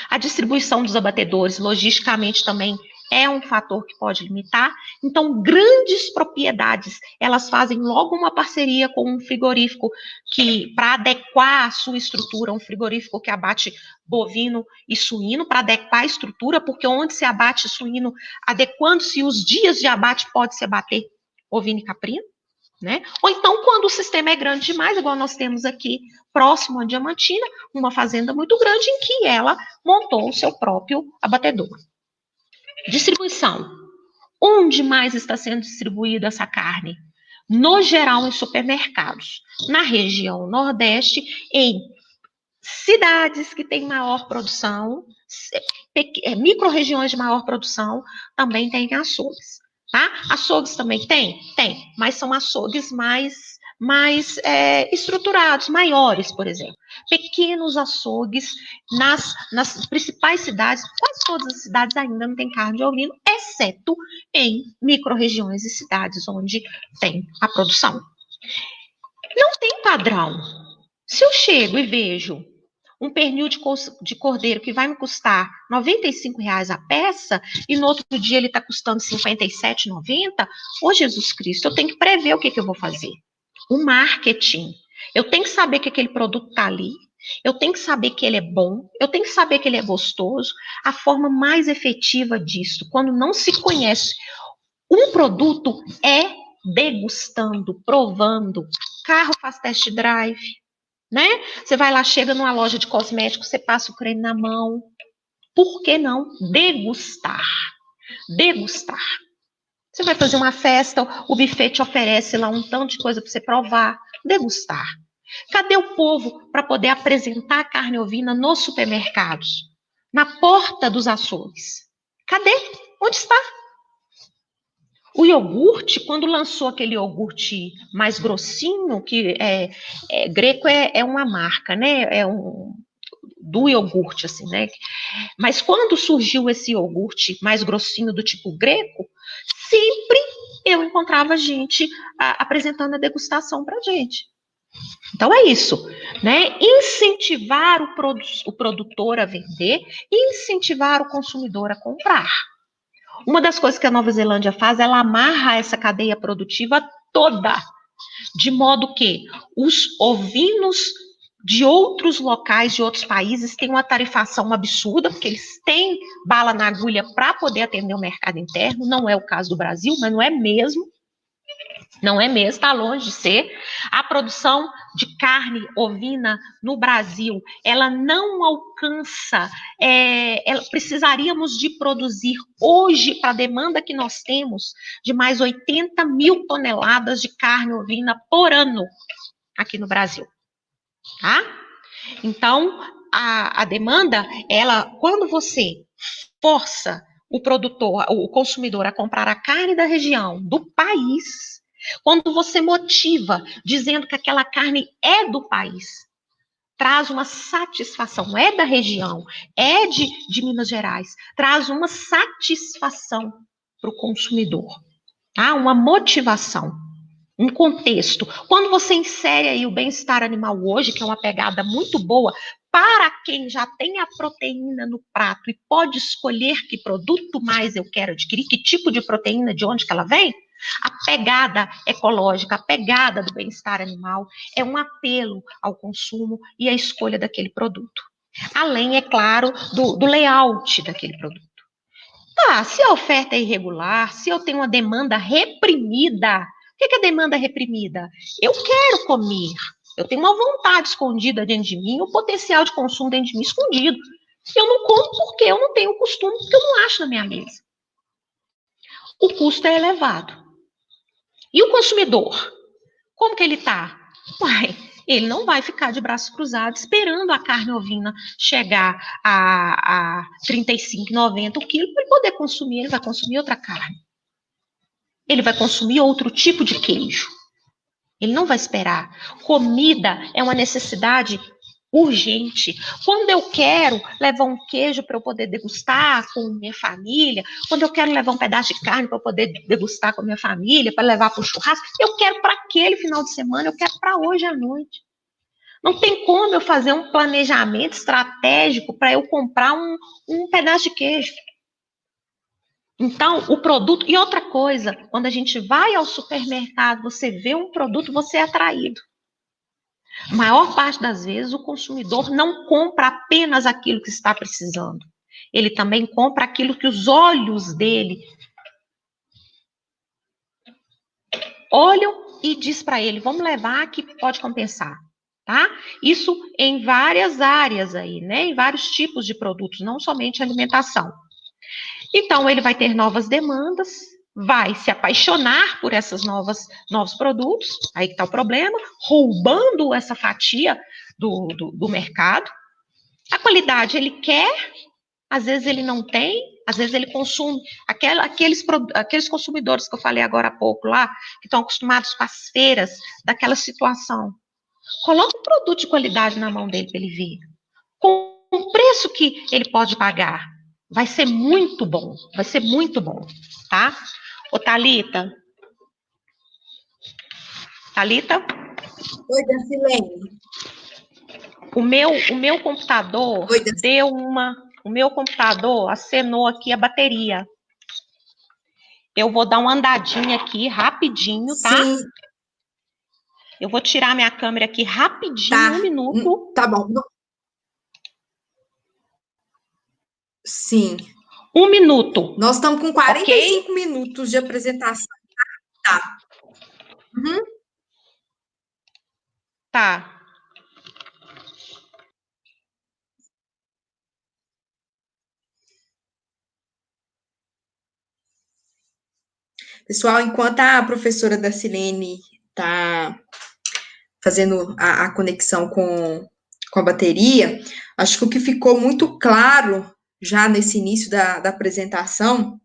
A distribuição dos abatedores, logisticamente, também é um fator que pode limitar. Então, grandes propriedades, elas fazem logo uma parceria com um frigorífico que, para adequar a sua estrutura, um frigorífico que abate bovino e suíno, para adequar a estrutura, porque onde se abate suíno, adequando-se os dias de abate, pode-se abater ovino e caprino, né? Ou então, quando o sistema é grande demais, igual nós temos aqui, próximo a Diamantina, uma fazenda muito grande em que ela montou o seu próprio abatedor. Distribuição. Onde mais está sendo distribuída essa carne? No geral, em supermercados. Na região Nordeste, em cidades que têm maior produção, micro-regiões de maior produção, também tem açougues. Tá? Açougues também tem? Tem, mas são açougues mais estruturados, maiores, por exemplo. Pequenos açougues nas principais cidades, quase todas as cidades ainda não tem carne de ovino, exceto em micro-regiões e cidades onde tem a produção. Não tem padrão. Se eu chego e vejo um pernil de cordeiro que vai me custar R$ 95,00 a peça, e no outro dia ele está custando R$ 57,90, ô Jesus Cristo, eu tenho que prever o que eu vou fazer. O marketing. Eu tenho que saber que aquele produto está ali, eu tenho que saber que ele é bom, eu tenho que saber que ele é gostoso. A forma mais efetiva disso, quando não se conhece um produto, é degustando, provando. Carro faz test drive, né? Você vai lá, chega numa loja de cosméticos, você passa o creme na mão. Por que não degustar? Degustar. Você vai fazer uma festa, o buffet te oferece lá um tanto de coisa para você provar. Degustar. Cadê o povo para poder apresentar a carne ovina nos supermercados? Na porta dos açougues. Cadê? Onde está? O iogurte, quando lançou aquele iogurte mais grossinho, que Greco é uma marca, né? Do iogurte, assim, né? Mas quando surgiu esse iogurte mais grossinho do tipo Greco, sempre eu encontrava gente apresentando a degustação para gente. Então é isso, né? Incentivar o produtor a vender, incentivar o consumidor a comprar. Uma das coisas que a Nova Zelândia faz, ela amarra essa cadeia produtiva toda, de modo que os ovinos de outros locais, de outros países, têm uma tarifação absurda, porque eles têm bala na agulha para poder atender o mercado interno. Não é o caso do Brasil, mas não é mesmo. Não é mesmo, está longe de ser. A produção de carne ovina no Brasil, ela não alcança, precisaríamos de produzir hoje, para a demanda que nós temos, de mais 80 mil toneladas de carne ovina por ano aqui no Brasil. Tá? Então, a demanda, quando você força o produtor, o consumidor a comprar a carne da região, do país, quando você motiva dizendo que aquela carne é do país, traz uma satisfação, é da região, é de Minas Gerais, traz uma satisfação para o consumidor, tá? Uma motivação, um contexto. Quando você insere aí o bem-estar animal hoje, que é uma pegada muito boa, para quem já tem a proteína no prato e pode escolher que produto mais eu quero adquirir, que tipo de proteína, de onde que ela vem, a pegada ecológica, a pegada do bem-estar animal é um apelo ao consumo e à escolha daquele produto. Além, é claro, do layout daquele produto. Tá, se a oferta é irregular, se eu tenho uma demanda reprimida, o que é demanda reprimida? Eu quero comer, eu tenho uma vontade escondida dentro de mim, o potencial de consumo dentro de mim escondido. Eu não como porque eu não tenho costume, porque eu não acho na minha mesa. O custo é elevado. E o consumidor? Como que ele está? Ele não vai ficar de braços cruzados esperando a carne ovina chegar a R$ 35,90 o quilo para ele poder consumir. Ele vai consumir outra carne. Ele vai consumir outro tipo de queijo. Ele não vai esperar. Comida é uma necessidade urgente. Quando eu quero levar um queijo para eu poder degustar com minha família, quando eu quero levar um pedaço de carne para eu poder degustar com minha família, para levar para o churrasco, eu quero para aquele final de semana, eu quero para hoje à noite. Não tem como eu fazer um planejamento estratégico para eu comprar um pedaço de queijo. Então, o produto... E outra coisa, quando a gente vai ao supermercado, você vê um produto, você é atraído. A maior parte das vezes, o consumidor não compra apenas aquilo que está precisando. Ele também compra aquilo que os olhos dele olham e diz para ele, vamos levar que pode compensar. Tá? Isso em várias áreas aí, né? Em vários tipos de produtos, não somente alimentação. Então, ele vai ter novas demandas, vai se apaixonar por esses novos produtos, aí que está o problema, roubando essa fatia do mercado. A qualidade ele quer, às vezes ele não tem, às vezes ele consome. Aqueles consumidores que eu falei agora há pouco lá, que estão acostumados com as feiras, daquela situação. Coloca um produto de qualidade na mão dele para ele ver. Com o preço que ele pode pagar. Vai ser muito bom, tá? Ô, Thalita? Oi, Dancilene. O meu computador o meu computador acenou aqui a bateria. Eu vou dar uma andadinha aqui rapidinho, tá? Sim. Eu vou tirar minha câmera aqui rapidinho, Tá. 1 minuto. Tá bom. Sim. 1 minuto. Nós estamos com 45 minutos de apresentação. Tá. Uhum. Tá. Pessoal, enquanto a professora Dacilene está fazendo a conexão com a bateria, acho que o que ficou muito claro já nesse início da apresentação,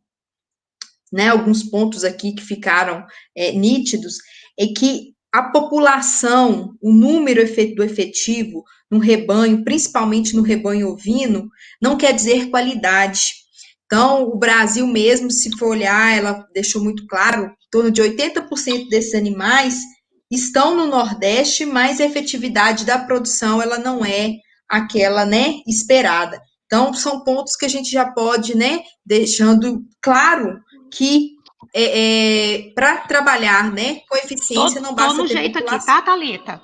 né, alguns pontos aqui que ficaram nítidos, é que a população, o número do efetivo no rebanho, principalmente no rebanho ovino, não quer dizer qualidade. Então, o Brasil mesmo, se for olhar, ela deixou muito claro, em torno de 80% desses animais estão no Nordeste, mas a efetividade da produção, ela não é aquela, né, esperada. Então, são pontos que a gente já pode, né, deixando claro que para trabalhar, né, com eficiência, não basta no ter jeito população. aqui, tá, Thalita?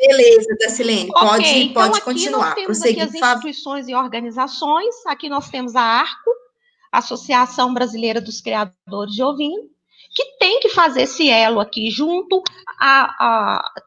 Beleza, Dacilene, Ok, então pode aqui continuar. nós temos Prosseguir, aqui as instituições e organizações. Aqui nós temos a ARCO, Associação Brasileira dos Criadores de Ovino, que tem que fazer esse elo aqui junto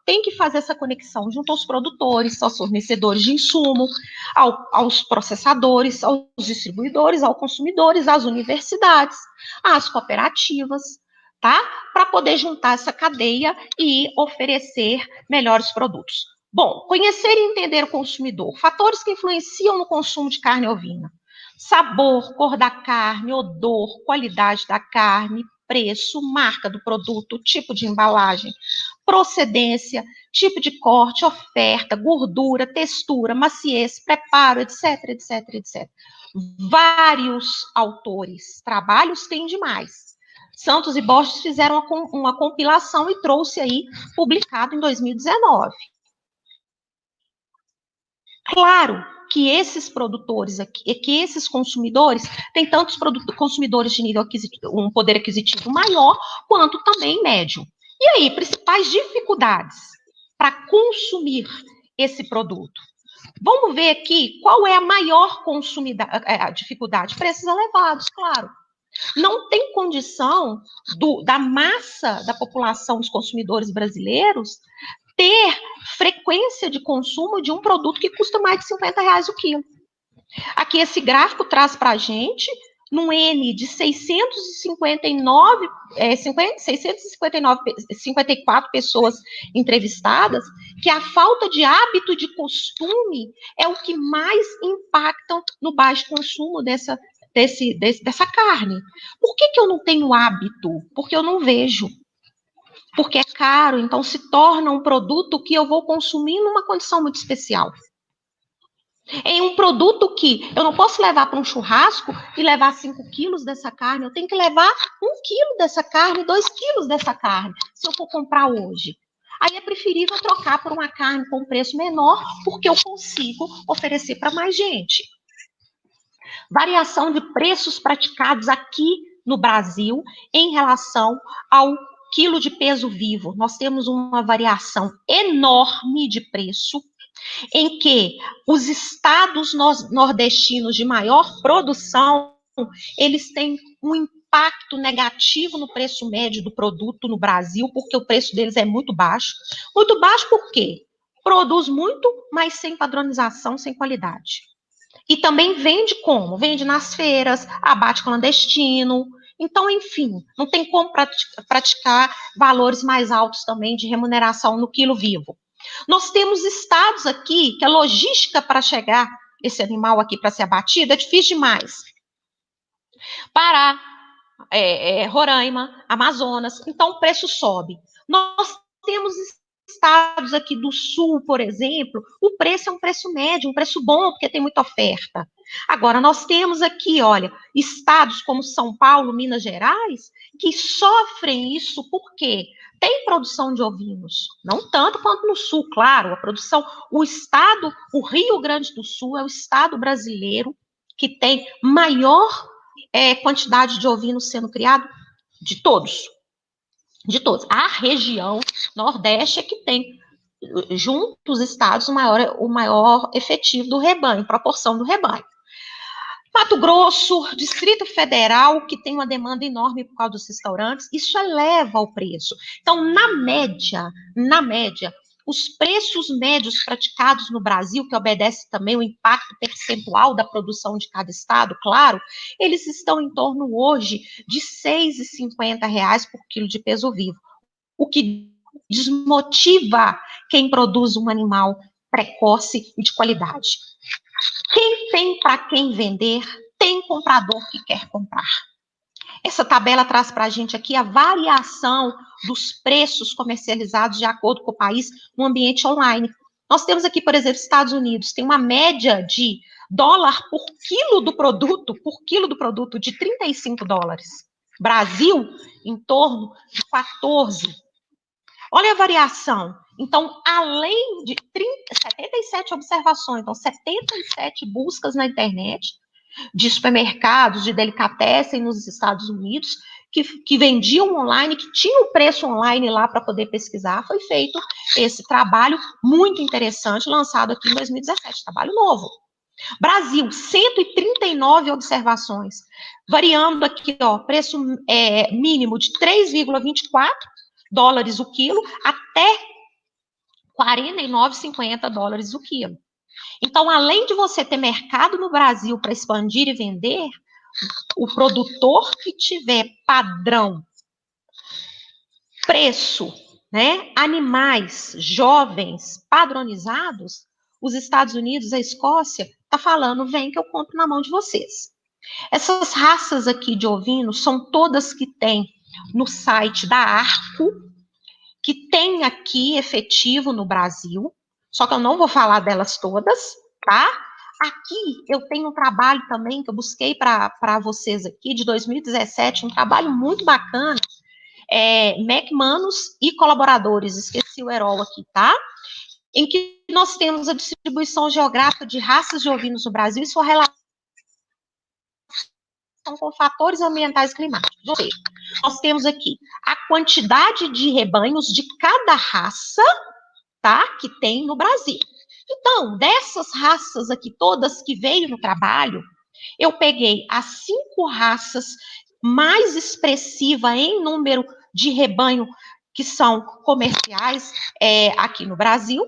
tem que fazer essa conexão junto aos produtores, aos fornecedores de insumo, aos processadores, aos distribuidores, aos consumidores, às universidades, às cooperativas, tá? Para poder juntar essa cadeia e oferecer melhores produtos. Bom, conhecer e entender o consumidor, fatores que influenciam no consumo de carne ovina. Sabor, cor da carne, odor, qualidade da carne, preço, marca do produto, tipo de embalagem, procedência, tipo de corte, oferta, gordura, textura, maciez, preparo, etc, etc, etc. Vários autores, trabalhos tem demais. Santos e Borges fizeram uma compilação e trouxe aí, publicado em 2019. Claro que esses produtores aqui, que esses consumidores, tem tantos consumidores de nível aquisitivo, um poder aquisitivo maior, quanto também médio. E aí, principais dificuldades para consumir esse produto? Vamos ver aqui qual é a maior dificuldade. Preços elevados, claro. Não tem condição da massa da população dos consumidores brasileiros ter frequência de consumo de um produto que custa mais de R$50 o quilo. Aqui esse gráfico traz para a gente, num N de 654 pessoas entrevistadas, que a falta de hábito de costume é o que mais impacta no baixo consumo dessa carne. Por que eu não tenho hábito? Porque eu não vejo. Porque é caro, então se torna um produto que eu vou consumir numa condição muito especial. É um produto que eu não posso levar para um churrasco e levar 5 quilos dessa carne, eu tenho que levar 1 quilo dessa carne, 2 quilos dessa carne, se eu for comprar hoje. Aí é preferível trocar por uma carne com preço menor, porque eu consigo oferecer para mais gente. Variação de preços praticados aqui no Brasil em relação ao quilo de peso vivo. Nós temos uma variação enorme de preço, em que os estados nordestinos de maior produção, eles têm um impacto negativo no preço médio do produto no Brasil, porque o preço deles é muito baixo. Muito baixo por quê? Produz muito, mas sem padronização, sem qualidade. E também vende como? Vende nas feiras, abate clandestino. Então, enfim, não tem como praticar valores mais altos também de remuneração no quilo vivo. Nós temos estados aqui que a logística para chegar esse animal aqui para ser abatido é difícil demais. Pará, Roraima, Amazonas, então o preço sobe. Nós temos estados aqui do sul, por exemplo, o preço é um preço médio, um preço bom, porque tem muita oferta. Agora, nós temos aqui, olha, estados como São Paulo, Minas Gerais, que sofrem isso porque tem produção de ovinos, não tanto quanto no Sul, claro, a produção, o Rio Grande do Sul é o estado brasileiro que tem maior quantidade de ovinos sendo criado de todos. De todos. A região Nordeste é que tem, junto os estados, o maior efetivo do rebanho, proporção do rebanho. Mato Grosso, Distrito Federal, que tem uma demanda enorme por causa dos restaurantes, isso eleva o preço. Então, na média, os preços médios praticados no Brasil, que obedece também o impacto percentual da produção de cada estado, claro, eles estão em torno hoje de R$ 6,50 por quilo de peso vivo, o que desmotiva quem produz um animal precoce e de qualidade. Quem tem para quem vender, tem comprador que quer comprar. Essa tabela traz para a gente aqui a variação dos preços comercializados de acordo com o país no ambiente online. Nós temos aqui, por exemplo, Estados Unidos, tem uma média de dólar por quilo do produto de $35. Brasil, em torno de 14. Olha a variação. Então, além de 77 observações, então 77 buscas na internet de supermercados, de delicatessen nos Estados Unidos, que vendiam online, que tinham o preço online lá para poder pesquisar, foi feito esse trabalho muito interessante, lançado aqui em 2017, trabalho novo. Brasil, 139 observações, variando aqui, ó, preço mínimo de $3,24 o quilo, até $49,50 o quilo. Então, além de você ter mercado no Brasil para expandir e vender, o produtor que tiver padrão, preço, né, animais jovens, padronizados, os Estados Unidos, a Escócia, tá falando, vem que eu compro na mão de vocês. Essas raças aqui de ovinos são todas que tem no site da Arco, que tem aqui efetivo no Brasil, só que eu não vou falar delas todas, tá? Aqui eu tenho um trabalho também que eu busquei para vocês aqui, de 2017, um trabalho muito bacana, McManus e colaboradores, esqueci o Herol aqui, tá? Em que nós temos a distribuição geográfica de raças de ovinos no Brasil e sua relação com fatores ambientais e climáticos. Ou seja, nós temos aqui a quantidade de rebanhos de cada raça, tá, que tem no Brasil. Então, dessas raças aqui, todas que veio no trabalho, eu peguei as 5 raças mais expressivas em número de rebanho que são comerciais aqui no Brasil,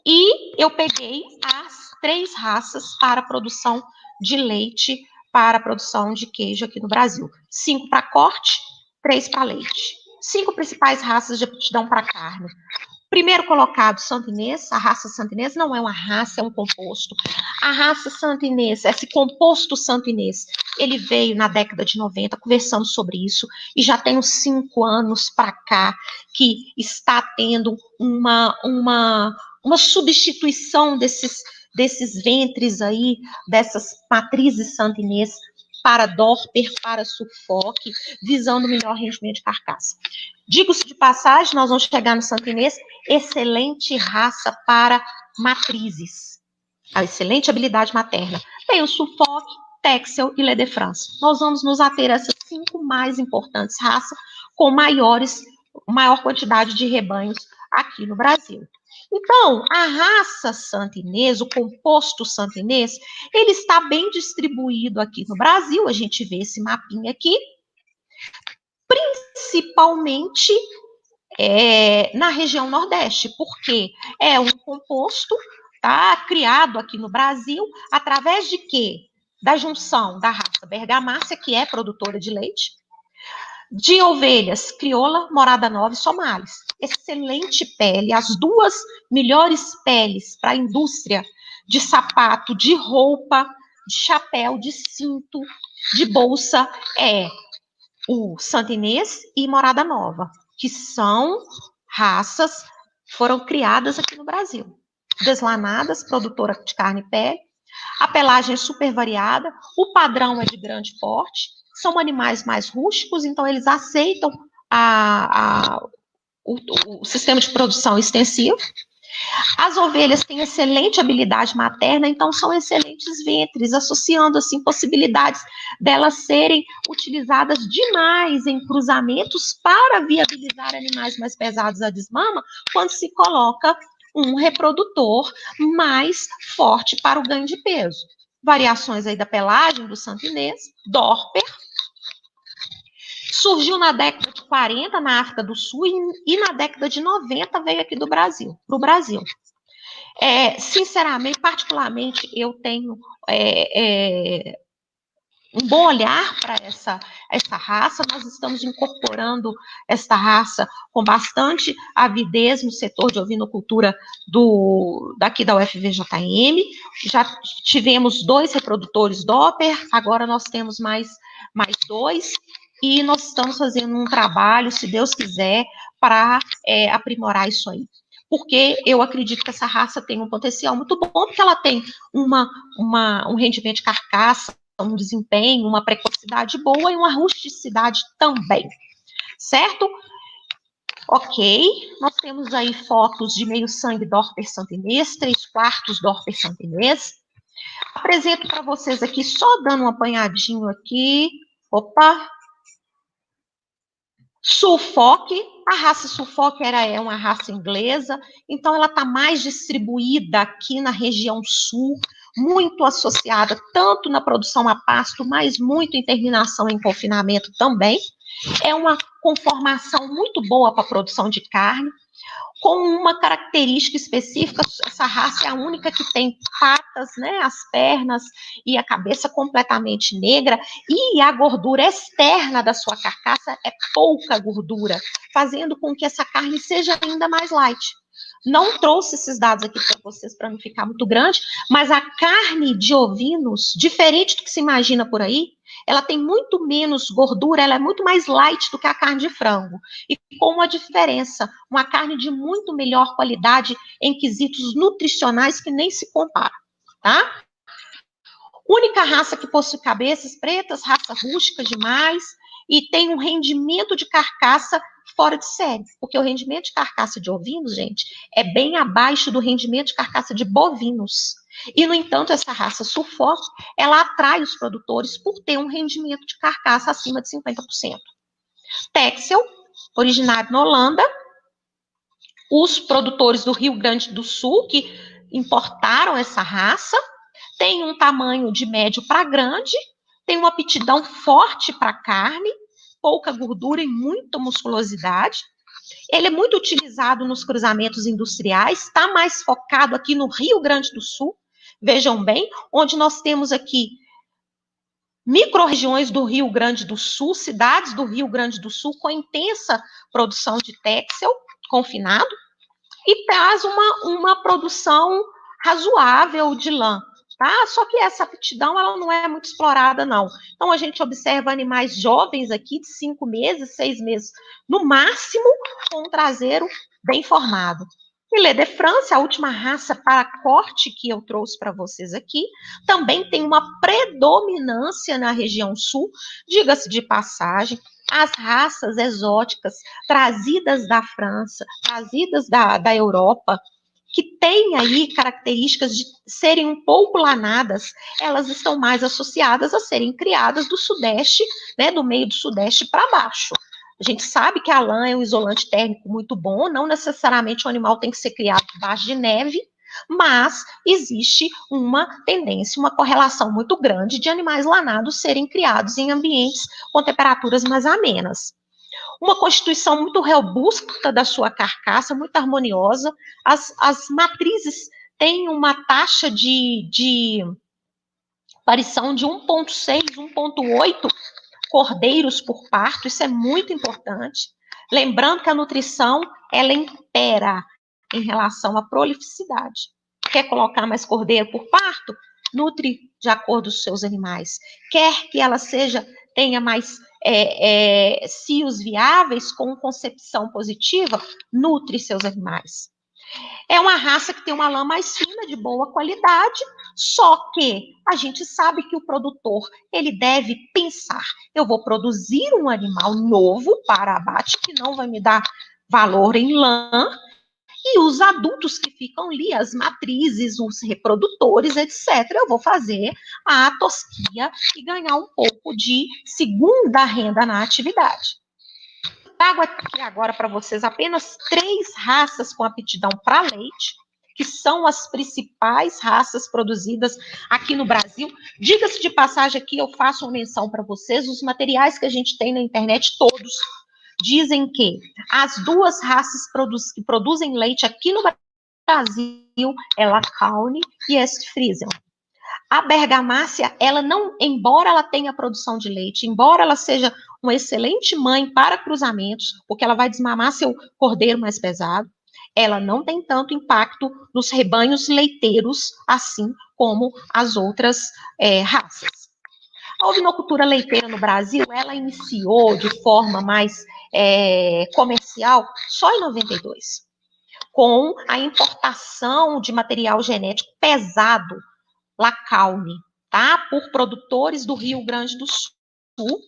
e eu peguei as 3 raças para a produção de leite, para a produção de queijo aqui no Brasil. 5 para corte, 3 para leite. 5 principais raças de aptidão para carne. Primeiro colocado, Santo Inês. A raça Santo Inês não é uma raça, é um composto. A raça Santo Inês, esse composto Santo Inês, ele veio na década de 90, conversando sobre isso, e já tem uns 5 anos para cá que está tendo uma substituição desses ventres aí, dessas matrizes Santo Inês, para Dorper, para Suffolk, visando melhor rendimento de carcaça. Digo-se de passagem, nós vamos chegar no Santo Inês, excelente raça para matrizes, a excelente habilidade materna. Tem o Suffolk, Texel e Le de France. Nós vamos nos ater a essas 5 mais importantes raças, com maior quantidade de rebanhos aqui no Brasil. Então, a raça Santo Inês, o composto Santo Inês, ele está bem distribuído aqui no Brasil, a gente vê esse mapinha aqui, principalmente na região Nordeste, porque é um composto, tá, criado aqui no Brasil, através de quê? Da junção da raça Bergamácia, que é produtora de leite, de ovelhas crioula, morada nova e somalis. Excelente pele, as 2 melhores peles para a indústria de sapato, de roupa, de chapéu, de cinto, de bolsa, o Santo Inês e Morada Nova, que são raças que foram criadas aqui no Brasil. Deslanadas, produtora de carne e pele. A pelagem é super variada, o padrão é de grande porte, são animais mais rústicos, então eles aceitam o sistema de produção extensivo. As ovelhas têm excelente habilidade materna, então são excelentes ventres, associando assim possibilidades delas serem utilizadas demais em cruzamentos para viabilizar animais mais pesados à desmama, quando se coloca um reprodutor mais forte para o ganho de peso. Variações aí da pelagem do Santo Inês, Dorper. Surgiu na década de 40 na África do Sul e na década de 90 veio aqui para o Brasil. Sinceramente, particularmente, eu tenho um bom olhar para essa raça. Nós estamos incorporando esta raça com bastante avidez no setor de ovinocultura daqui da UFVJM. Já tivemos 2 reprodutores Doppler, agora nós temos mais 2, e nós estamos fazendo um trabalho, se Deus quiser, para aprimorar isso aí. Porque eu acredito que essa raça tem um potencial muito bom, porque ela tem um rendimento de carcaça, um desempenho, uma precocidade boa e uma rusticidade também, certo? Ok, nós temos aí fotos de meio sangue Dorper Santo Inês, 3/4 Dorper Santo Inês. Apresento para vocês aqui, só dando um apanhadinho aqui, Suffolk, a raça Suffolk é uma raça inglesa, então ela está mais distribuída aqui na região sul, muito associada tanto na produção a pasto, mas muito em terminação em confinamento também. É uma conformação muito boa para a produção de carne, com uma característica específica. Essa raça é a única que tem patas, né, as pernas e a cabeça completamente negra, e a gordura externa da sua carcaça é pouca gordura, fazendo com que essa carne seja ainda mais light. Não trouxe esses dados aqui para vocês para não ficar muito grande, mas a carne de ovinos, diferente do que se imagina por aí, ela tem muito menos gordura, ela é muito mais light do que a carne de frango. E com uma diferença, uma carne de muito melhor qualidade em quesitos nutricionais que nem se compara, tá? Única raça que possui cabeças pretas, raça rústica demais, e tem um rendimento de carcaça fora de série, porque o rendimento de carcaça de ovinos, gente, é bem abaixo do rendimento de carcaça de bovinos. E, no entanto, essa raça Suffolk, ela atrai os produtores por ter um rendimento de carcaça acima de 50%. Texel, originário na Holanda, os produtores do Rio Grande do Sul, que importaram essa raça, tem um tamanho de médio para grande, tem uma aptidão forte para carne, pouca gordura e muita musculosidade. Ele é muito utilizado nos cruzamentos industriais, está mais focado aqui no Rio Grande do Sul, vejam bem, onde nós temos aqui micro-regiões do Rio Grande do Sul, cidades do Rio Grande do Sul com intensa produção de Texel confinado, e traz uma produção razoável de lã. Tá? Só que essa aptidão ela não é muito explorada, não. Então, a gente observa animais jovens aqui, de 5 meses, 6 meses, no máximo, com um traseiro bem formado. Filé de France, a última raça para corte que eu trouxe para vocês aqui, também tem uma predominância na região sul, diga-se de passagem. As raças exóticas trazidas da França, trazidas da Europa, que têm aí características de serem um pouco lanadas, elas estão mais associadas a serem criadas do sudeste, né, do meio do sudeste para baixo. A gente sabe que a lã é um isolante térmico muito bom, não necessariamente o animal tem que ser criado debaixo de neve, mas existe uma tendência, uma correlação muito grande de animais lanados serem criados em ambientes com temperaturas mais amenas. Uma constituição muito robusta da sua carcaça, muito harmoniosa. As matrizes têm uma taxa de aparição de 1,6, 1,8 cordeiros por parto, isso é muito importante. Lembrando que a nutrição, ela impera em relação à prolificidade. Quer colocar mais cordeiro por parto? Nutre de acordo com os seus animais. Quer que ela tenha mais cios viáveis com concepção positiva? Nutre seus animais. É uma raça que tem uma lã mais fina, de boa qualidade, Só que a gente sabe que o produtor, ele deve pensar, eu vou produzir um animal novo para abate, que não vai me dar valor em lã, e os adultos que ficam ali, as matrizes, os reprodutores, etc., eu vou fazer a tosquia e ganhar um pouco de segunda renda na atividade. Trago aqui agora para vocês apenas 3 raças com aptidão para leite, que são as principais raças produzidas aqui no Brasil. Diga-se de passagem aqui, eu faço uma menção para vocês, os materiais que a gente tem na internet, todos dizem que as 2 raças que produzem leite aqui no Brasil é Lacaune e Est-Friesian. A Bergamácia, ela não, embora ela tenha produção de leite, embora ela seja uma excelente mãe para cruzamentos, porque ela vai desmamar seu cordeiro mais pesado, ela não tem tanto impacto nos rebanhos leiteiros, assim como as outras raças. A ovinocultura leiteira no Brasil, ela iniciou de forma mais comercial só em 92, com a importação de material genético pesado, Lacaune, tá? Por produtores do Rio Grande do Sul,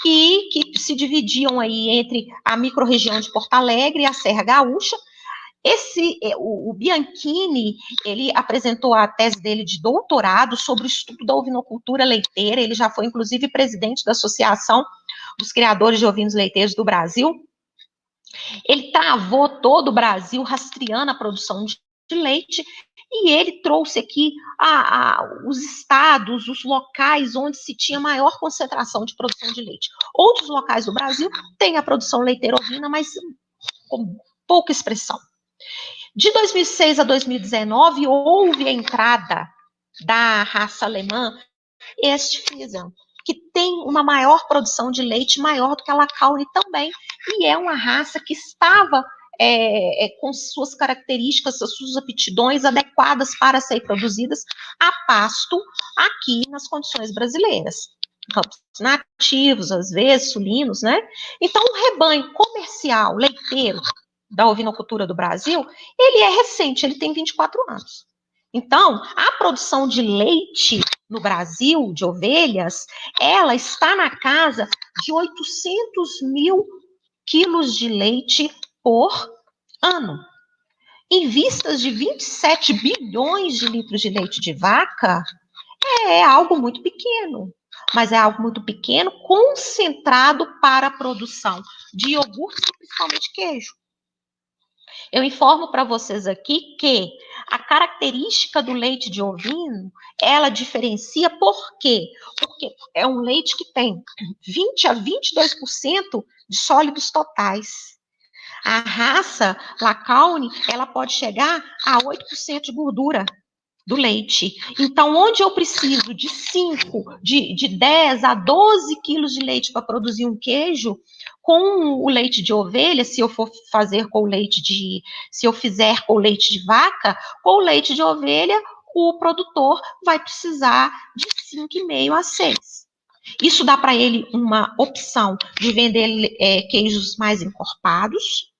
e que se dividiam aí entre a microrregião de Porto Alegre e a Serra Gaúcha. O Bianchini, ele apresentou a tese dele de doutorado sobre o estudo da ovinocultura leiteira, ele já foi, inclusive, presidente da Associação dos Criadores de Ovinos Leiteiros do Brasil. Ele travou todo o Brasil rastreando a produção de leite, e ele trouxe aqui os estados, os locais onde se tinha maior concentração de produção de leite. Outros locais do Brasil têm a produção leiteira ovina, mas com pouca expressão. De 2006 a 2019, houve a entrada da raça alemã Est-Friesian, que tem uma maior produção de leite, maior do que a Lacaune também, e é uma raça que estava com suas características, suas aptidões adequadas para serem produzidas a pasto aqui nas condições brasileiras. Campos nativos, às vezes, sulinos, né? Então, o rebanho comercial, leiteiro, da ovinocultura do Brasil, ele é recente, ele tem 24 anos. Então, a produção de leite no Brasil, de ovelhas, ela está na casa de 800 mil quilos de leite por ano. Em vistas de 27 bilhões de litros de leite de vaca, é algo muito pequeno, mas é algo muito pequeno, concentrado para a produção de iogurte e principalmente queijo. Eu informo para vocês aqui que a característica do leite de ovino, ela diferencia por quê? Porque é um leite que tem 20 a 22% de sólidos totais. A raça Lacaune, ela pode chegar a 8% de gordura do leite. Então, onde eu preciso de 10 a 12 quilos de leite para produzir um queijo, com o leite de ovelha, se eu fizer com o leite de vaca, com o leite de ovelha, o produtor vai precisar de 5,5 a 6. Isso dá para ele uma opção de vender queijos mais encorpados,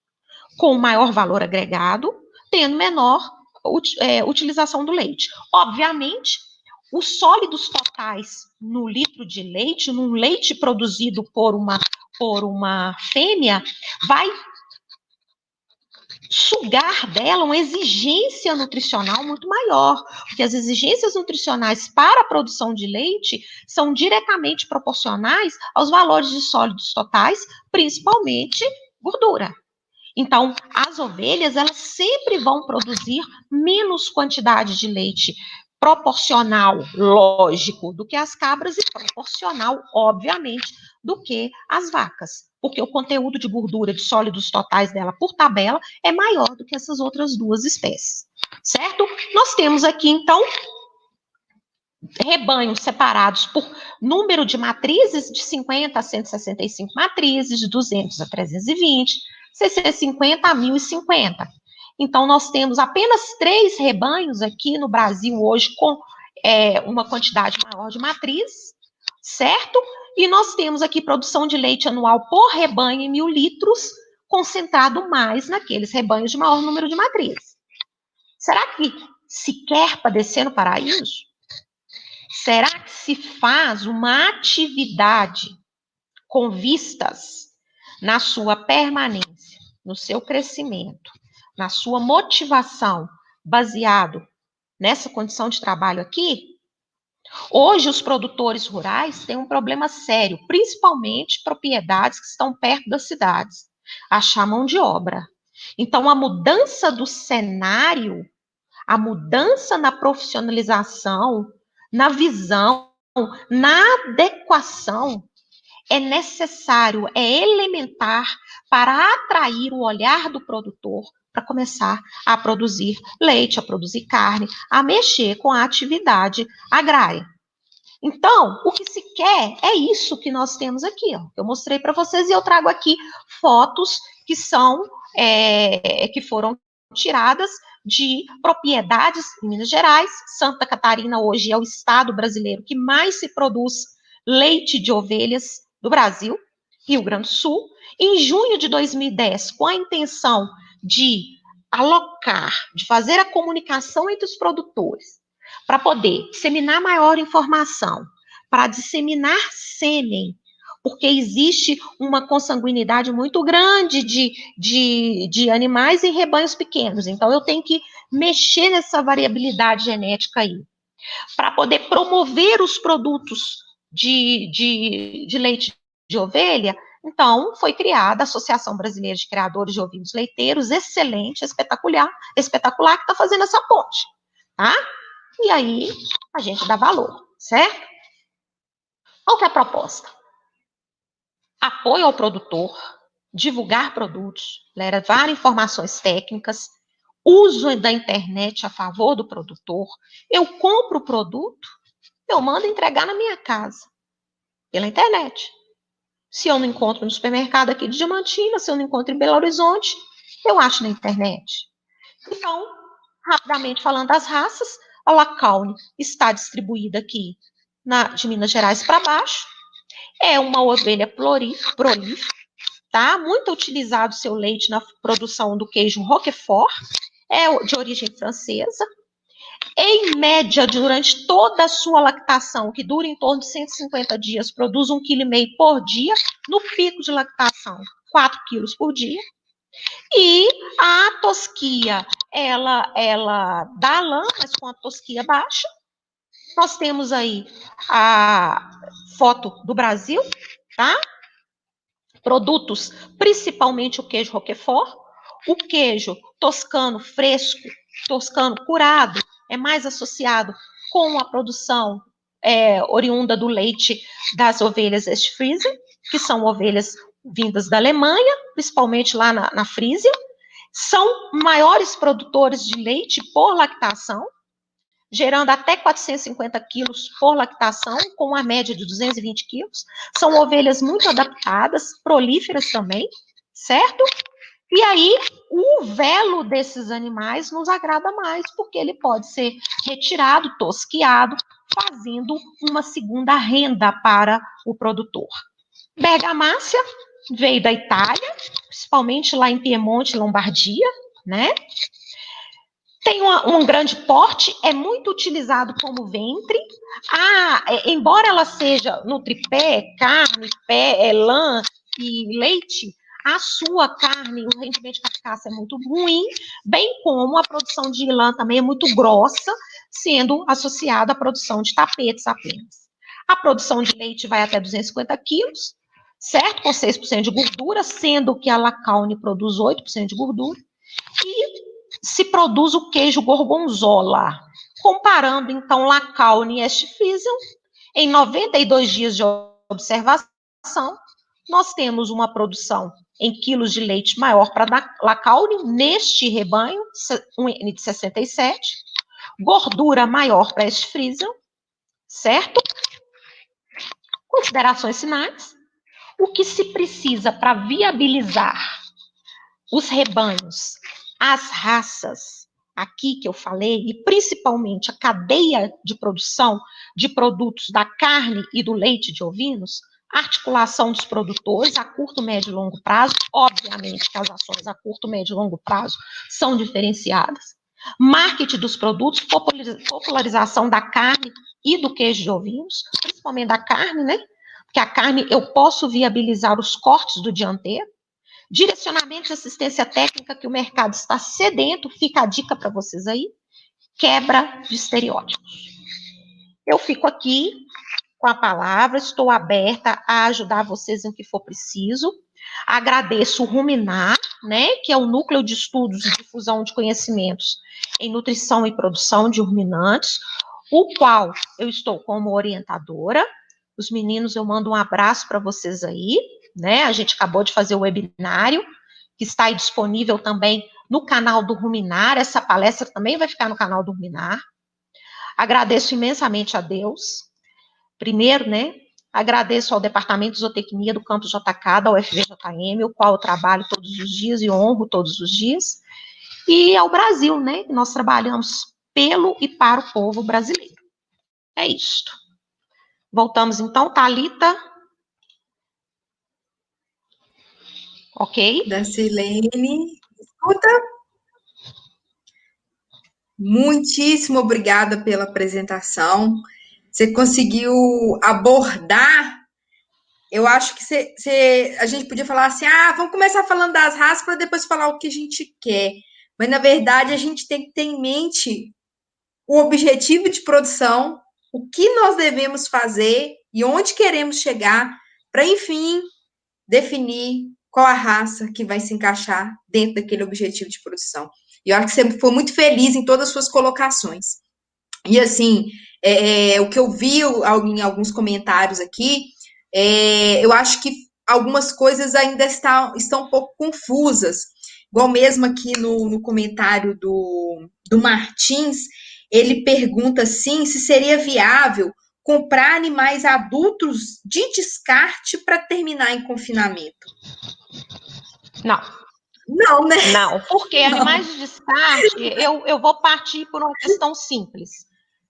com maior valor agregado, tendo menor utilização do leite. Obviamente, os sólidos totais no litro de leite, num leite produzido por uma fêmea, vai sugar dela uma exigência nutricional muito maior, porque as exigências nutricionais para a produção de leite são diretamente proporcionais aos valores de sólidos totais, principalmente gordura. Então, as ovelhas, elas sempre vão produzir menos quantidade de leite, proporcional, lógico, do que as cabras e proporcional, obviamente, do que as vacas, porque o conteúdo de gordura de sólidos totais dela por tabela é maior do que essas outras 2 espécies, certo? Nós temos aqui, então, rebanhos separados por número de matrizes, de 50 a 165 matrizes, de 200 a 320, 650 a 1050. Então, nós temos apenas 3 rebanhos aqui no Brasil hoje com uma quantidade maior de matriz, certo? E nós temos aqui produção de leite anual por rebanho em 1.000 litros, concentrado mais naqueles rebanhos de maior número de matrizes. Será que se quer padecer no paraíso? Será que se faz uma atividade com vistas na sua permanência, no seu crescimento, na sua motivação, baseado nessa condição de trabalho aqui? Hoje, os produtores rurais têm um problema sério, principalmente propriedades que estão perto das cidades, achar mão de obra. Então, a mudança do cenário, a mudança na profissionalização, na visão, na adequação, é necessário, é elementar para atrair o olhar do produtor para começar a produzir leite, a produzir carne, a mexer com a atividade agrária. Então, o que se quer é isso que nós temos aqui, ó. Eu mostrei para vocês e eu trago aqui fotos que são, que foram tiradas de propriedades em Minas Gerais. Santa Catarina hoje é o estado brasileiro que mais se produz leite de ovelhas do Brasil, Rio Grande do Sul. Em junho de 2010, com a intenção de alocar, de fazer a comunicação entre os produtores, para poder disseminar maior informação, para disseminar sêmen, porque existe uma consanguinidade muito grande de animais em rebanhos pequenos. Então, eu tenho que mexer nessa variabilidade genética aí, para poder promover os produtos de leite de ovelha. Então, foi criada a Associação Brasileira de Criadores de Ovinos Leiteiros, excelente, espetacular, que está fazendo essa ponte, tá? E aí, a gente dá valor, certo? Qual que é a proposta? Apoio ao produtor, divulgar produtos, levar informações técnicas, uso da internet a favor do produtor. Eu compro o produto, eu mando entregar na minha casa, pela internet. Se eu não encontro no supermercado aqui de Diamantina, se eu não encontro em Belo Horizonte, eu acho na internet. Então, rapidamente falando das raças, a Lacaune está distribuída aqui de Minas Gerais para baixo. É uma ovelha prolífera, tá? Muito utilizado seu leite na produção do queijo Roquefort. É de origem francesa. Em média, durante toda a sua lactação, que dura em torno de 150 dias, produz 1,5 kg por dia. No pico de lactação, 4 quilos por dia. E a tosquia, ela dá lã, mas com a tosquia baixa. Nós temos aí a foto do Brasil, tá? Produtos, principalmente o queijo Roquefort. O queijo toscano fresco, toscano curado, é mais associado com a produção oriunda do leite das ovelhas Ostfriesen, que são ovelhas vindas da Alemanha, principalmente lá na Frísia. São maiores produtores de leite por lactação, gerando até 450 quilos por lactação, com uma média de 220 quilos. São ovelhas muito adaptadas, prolíferas também, certo? E aí, o velo desses animais nos agrada mais, porque ele pode ser retirado, tosquiado, fazendo uma segunda renda para o produtor. Bergamácia veio da Itália, principalmente lá em Piemonte, Lombardia, né? Tem um grande porte, é muito utilizado como ventre. Embora ela seja no tripé, carne, lã e leite, a sua carne, o rendimento de carcaça é muito ruim, bem como a produção de lã também é muito grossa, sendo associada à produção de tapetes apenas. A produção de leite vai até 250 quilos, certo? Com 6% de gordura, sendo que a Lacaune produz 8% de gordura. E se produz o queijo gorgonzola. Comparando, então, Lacaune e Ostfriesen, em 92 dias de observação, nós temos uma produção em quilos de leite maior para Lacaune, neste rebanho, um N de 67, gordura maior para Ostfriesen, certo? Considerações finais. O que se precisa para viabilizar os rebanhos, as raças, aqui que eu falei, e principalmente a cadeia de produção de produtos da carne e do leite de ovinos, articulação dos produtores a curto, médio e longo prazo. Obviamente que as ações a curto, médio e longo prazo são diferenciadas. marketing dos produtos, popularização da carne e do queijo de ovinos, principalmente da carne, né? Porque a carne eu posso viabilizar os cortes do dianteiro, direcionamento de assistência técnica que o mercado está sedento, fica a dica para vocês aí, quebra de estereótipos. Eu fico aqui com a palavra, estou aberta a ajudar vocês em que for preciso. Agradeço o Ruminar, né, que é o Núcleo de Estudos e Difusão de Conhecimentos em Nutrição e Produção de Ruminantes, o qual eu estou como orientadora. Os meninos, eu mando um abraço para vocês aí, né? A gente acabou de fazer o webinário, que está aí disponível também no canal do Ruminar. Essa palestra também vai ficar no canal do Ruminar. Agradeço imensamente a Deus. Primeiro, né? Agradeço ao Departamento de Zootecnia do Campus JK, da UFVJM, o qual eu trabalho todos os dias e honro todos os dias. E ao Brasil, né? Nós trabalhamos pelo e para o povo brasileiro. É isto. Voltamos então, Thalita. Ok? Dacilene, escuta. Muitíssimo obrigada pela apresentação. Você conseguiu abordar. Eu acho que a gente podia falar assim, vamos começar falando das raças para depois falar o que a gente quer. Mas, na verdade, a gente tem que ter em mente o objetivo de produção, o que nós devemos fazer e onde queremos chegar para, enfim, definir qual a raça que vai se encaixar dentro daquele objetivo de produção. E eu acho que você foi muito feliz em todas as suas colocações. E, assim, o que eu vi em alguns comentários aqui, eu acho que algumas coisas ainda estão um pouco confusas. Igual mesmo aqui no comentário do Martins, ele pergunta, assim, se seria viável comprar animais adultos de descarte para terminar em confinamento. Não. Não, né? Não, porque animais de descarte, eu vou partir por uma questão simples.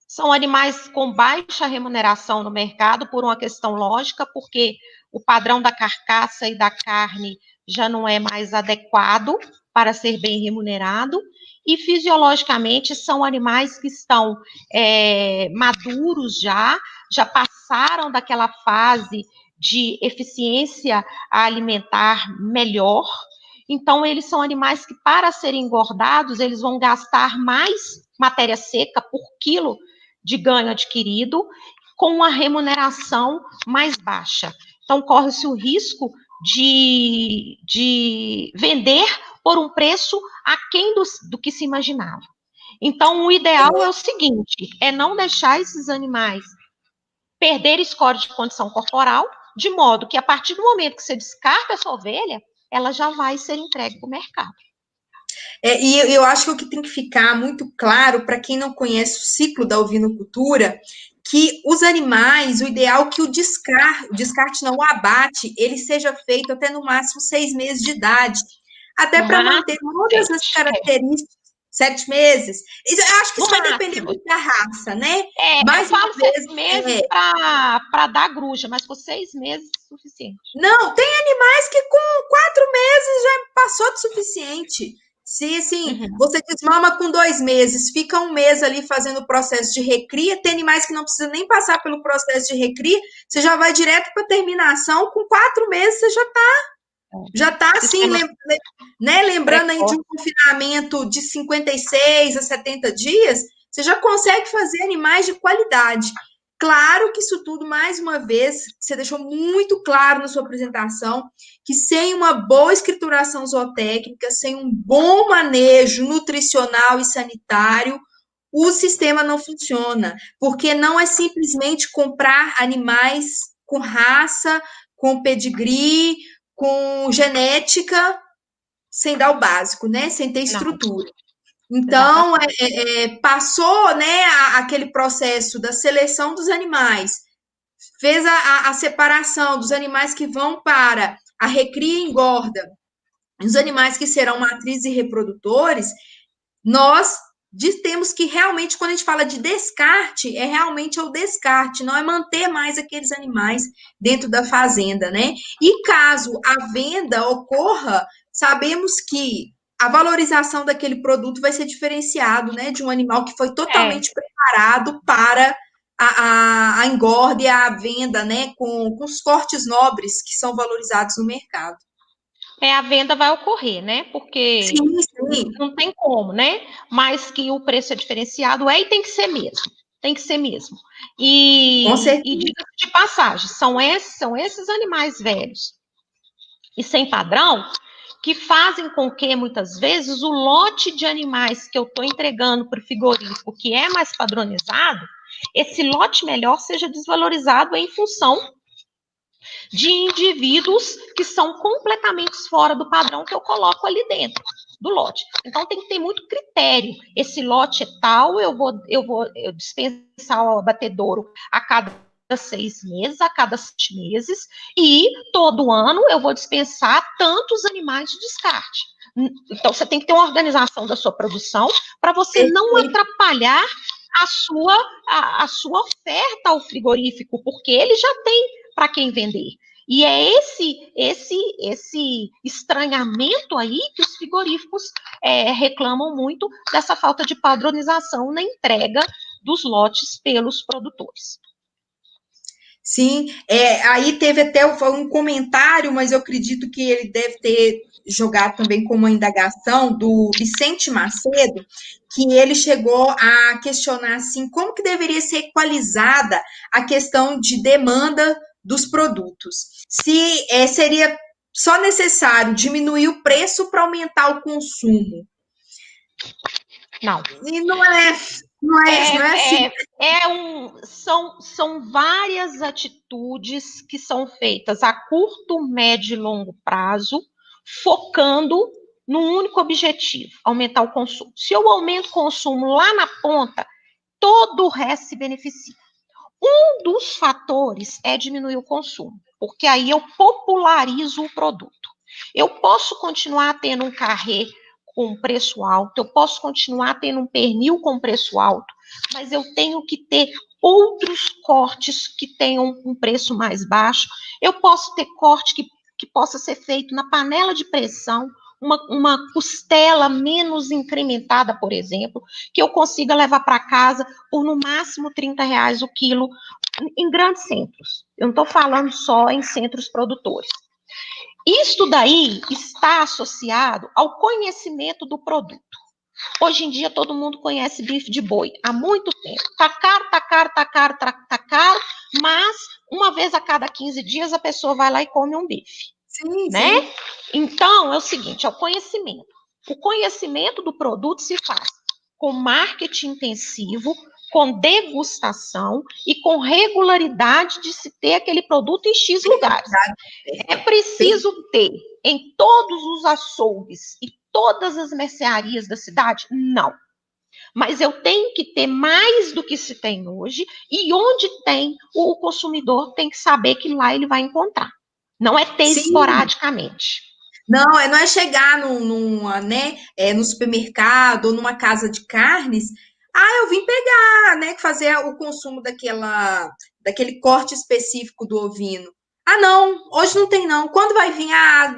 São animais com baixa remuneração no mercado por uma questão lógica, porque o padrão da carcaça e da carne já não é mais adequado para ser bem remunerado, e fisiologicamente são animais que estão maduros já passaram daquela fase de eficiência alimentar melhor. Então, eles são animais que, para serem engordados, eles vão gastar mais matéria seca por quilo de ganho adquirido, com uma remuneração mais baixa. Então, corre-se o risco de vender por um preço aquém do que se imaginava. Então, o ideal é o seguinte, é não deixar esses animais perderem score de condição corporal, de modo que, a partir do momento que você descarta essa ovelha, ela já vai ser entregue para o mercado. E eu acho que o que tem que ficar muito claro para quem não conhece o ciclo da ovinocultura, que os animais, o ideal é que o descarte não, o abate, ele seja feito até no máximo 6 meses de idade, até para manter todas as características. 7 meses? Eu acho que isso vai depender muito da raça, né? Mas eu falo 6 meses para dar gruja, mas com 6 meses é suficiente. Não, tem animais que com 4 meses já passou de suficiente. Se, assim, você desmama com 2 meses, fica 1 mês ali fazendo o processo de recria, tem animais que não precisa nem passar pelo processo de recria, você já vai direto para terminação, com 4 meses você já está assim, né, lembrando aí de um confinamento de 56 a 70 dias, você já consegue fazer animais de qualidade. Claro que isso tudo, mais uma vez, você deixou muito claro na sua apresentação, que sem uma boa escrituração zootécnica, sem um bom manejo nutricional e sanitário, o sistema não funciona, porque não é simplesmente comprar animais com raça, com pedigree, com genética, sem dar o básico, né? Sem ter estrutura. Então, passou, né, aquele processo da seleção dos animais, fez a separação dos animais que vão para a recria e engorda, os animais que serão matrizes e reprodutores, nós temos que realmente, quando a gente fala de descarte, realmente o descarte, não é manter mais aqueles animais dentro da fazenda, né? E caso a venda ocorra, sabemos que a valorização daquele produto vai ser diferenciado, né, de um animal que foi totalmente preparado para a engorda e a venda, né, com os cortes nobres que são valorizados no mercado. A venda vai ocorrer, né? Porque sim. Não tem como, né? Mas que o preço é diferenciado e tem que ser mesmo. Tem que ser mesmo. E diga de passagem, são esses animais velhos e sem padrão que fazem com que, muitas vezes, o lote de animais que eu estou entregando para o frigorífico, que é mais padronizado, esse lote melhor seja desvalorizado em função de indivíduos que são completamente fora do padrão que eu coloco ali dentro do lote. Então, tem que ter muito critério. Esse lote é tal, eu vou dispensar o abatedouro a cada 6 meses, a cada 7 meses, e todo ano eu vou dispensar tantos animais de descarte. Então, você tem que ter uma organização da sua produção para você não atrapalhar a sua oferta ao frigorífico, porque ele já tem para quem vender. E é esse estranhamento aí que os frigoríficos reclamam muito dessa falta de padronização na entrega dos lotes pelos produtores. Sim, aí teve até um comentário, mas eu acredito que ele deve ter jogado também como uma indagação do Vicente Macedo, que ele chegou a questionar assim, como que deveria ser equalizada a questão de demanda dos produtos. Se seria só necessário diminuir o preço para aumentar o consumo. Não. E não é assim. São várias atitudes que são feitas a curto, médio e longo prazo, focando num único objetivo, aumentar o consumo. Se eu aumento o consumo lá na ponta, todo o resto se beneficia. Um dos fatores é diminuir o consumo, porque aí eu popularizo o produto. Eu posso continuar tendo um carré com preço alto, eu posso continuar tendo um pernil com preço alto, mas eu tenho que ter outros cortes que tenham um preço mais baixo. Eu posso ter corte que possa ser feito na panela de pressão, uma costela menos incrementada, por exemplo, que eu consiga levar para casa por no máximo R$30 o quilo em grandes centros. Eu não estou falando só em centros produtores. Isso daí está associado ao conhecimento do produto. Hoje em dia, todo mundo conhece bife de boi há muito tempo. Tá caro, mas uma vez a cada 15 dias a pessoa vai lá e come um bife. Sim, né? Sim. Então, é o seguinte, é o conhecimento. O conhecimento do produto se faz com marketing intensivo, com degustação e com regularidade de se ter aquele produto em X lugares. É preciso ter em todos os açougues e todas as mercearias da cidade? Não. Mas eu tenho que ter mais do que se tem hoje, e onde tem, o consumidor tem que saber que lá ele vai encontrar. Não é ter esporadicamente. Não é chegar no supermercado ou numa casa de carnes. Eu vim pegar, né, fazer o consumo daquele corte específico do ovino. Não, hoje não tem não. Quando vai vir?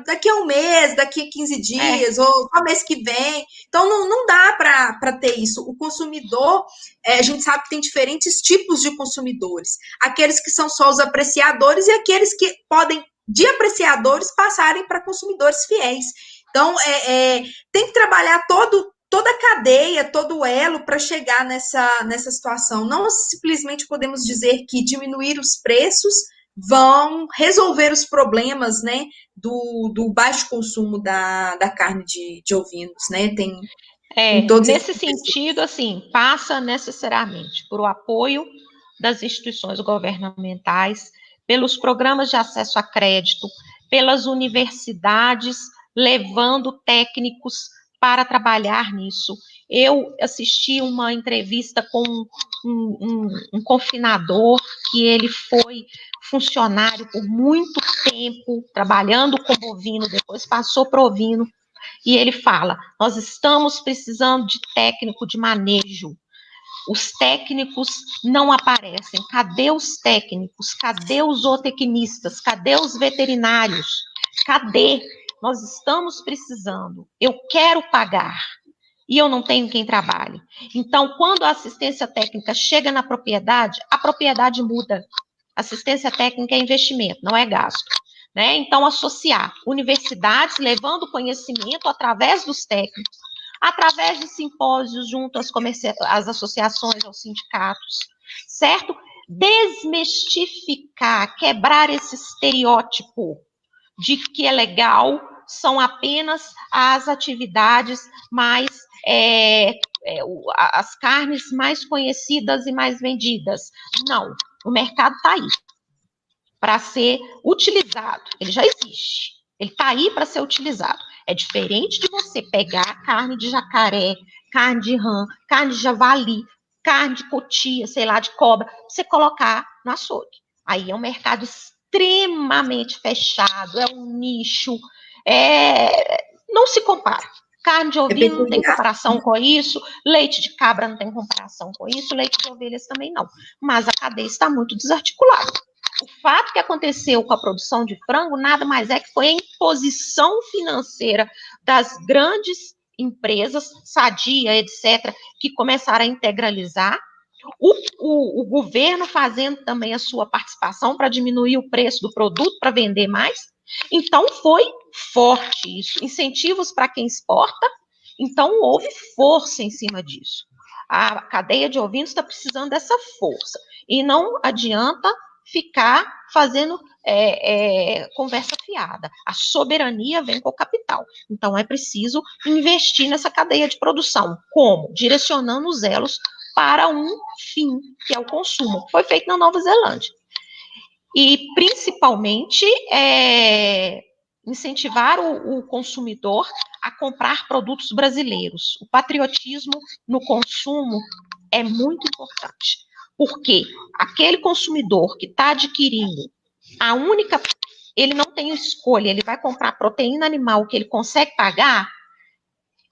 Daqui a um mês, daqui a 15 dias, ou só mês que vem. Então, não dá para ter isso. O consumidor, a gente sabe que tem diferentes tipos de consumidores. Aqueles que são só os apreciadores e aqueles que podem, de apreciadores, passarem para consumidores fiéis. Então, tem que trabalhar toda a cadeia, todo o elo para chegar nessa situação. Não simplesmente podemos dizer que diminuir os preços vão resolver os problemas, né, do baixo consumo da carne de ovinos, né? Tem nesse sentido, assim, passa necessariamente por o apoio das instituições governamentais, pelos programas de acesso a crédito, pelas universidades levando técnicos para trabalhar nisso. Eu assisti uma entrevista com um confinador, que ele foi funcionário por muito tempo, trabalhando com bovino, depois passou para ovino, e ele fala, nós estamos precisando de técnico de manejo. Os técnicos não aparecem. Cadê os técnicos? Cadê os zootecnistas? Cadê os veterinários? Cadê? nós estamos precisando, eu quero pagar, e eu não tenho quem trabalhe. Então, quando a assistência técnica chega na propriedade, a propriedade muda. Assistência técnica é investimento, não é gasto. Né? Então, associar universidades levando conhecimento através dos técnicos, através de simpósios junto às associações, aos sindicatos, certo? Desmistificar, quebrar esse estereótipo de que é legal, são apenas as atividades mais, as carnes mais conhecidas e mais vendidas. Não, o mercado está aí para ser utilizado, ele já existe, ele está aí para ser utilizado. É diferente de você pegar carne de jacaré, carne de rã, carne de javali, carne de cotia, sei lá, de cobra, você colocar no açougue. Aí é um mercado extremamente fechado, é um nicho, não se compara. Carne de ovino não tem comparação com isso, leite de cabra não tem comparação com isso, leite de ovelhas também não. Mas a cadeia está muito desarticulada. O fato que aconteceu com a produção de frango nada mais é que foi a imposição financeira das grandes empresas, Sadia, etc., que começaram a integralizar, o governo fazendo também a sua participação para diminuir o preço do produto, para vender mais. Então, foi forte isso. Incentivos para quem exporta, então houve força em cima disso. A cadeia de ovinos está precisando dessa força. E não adianta ficar fazendo conversa fiada. A soberania vem com o capital. Então, é preciso investir nessa cadeia de produção. Como? Direcionando os elos para um fim, que é o consumo. Foi feito na Nova Zelândia. E, principalmente, incentivar o consumidor a comprar produtos brasileiros. O patriotismo no consumo é muito importante. Porque aquele consumidor que está adquirindo ele não tem escolha, ele vai comprar proteína animal que ele consegue pagar,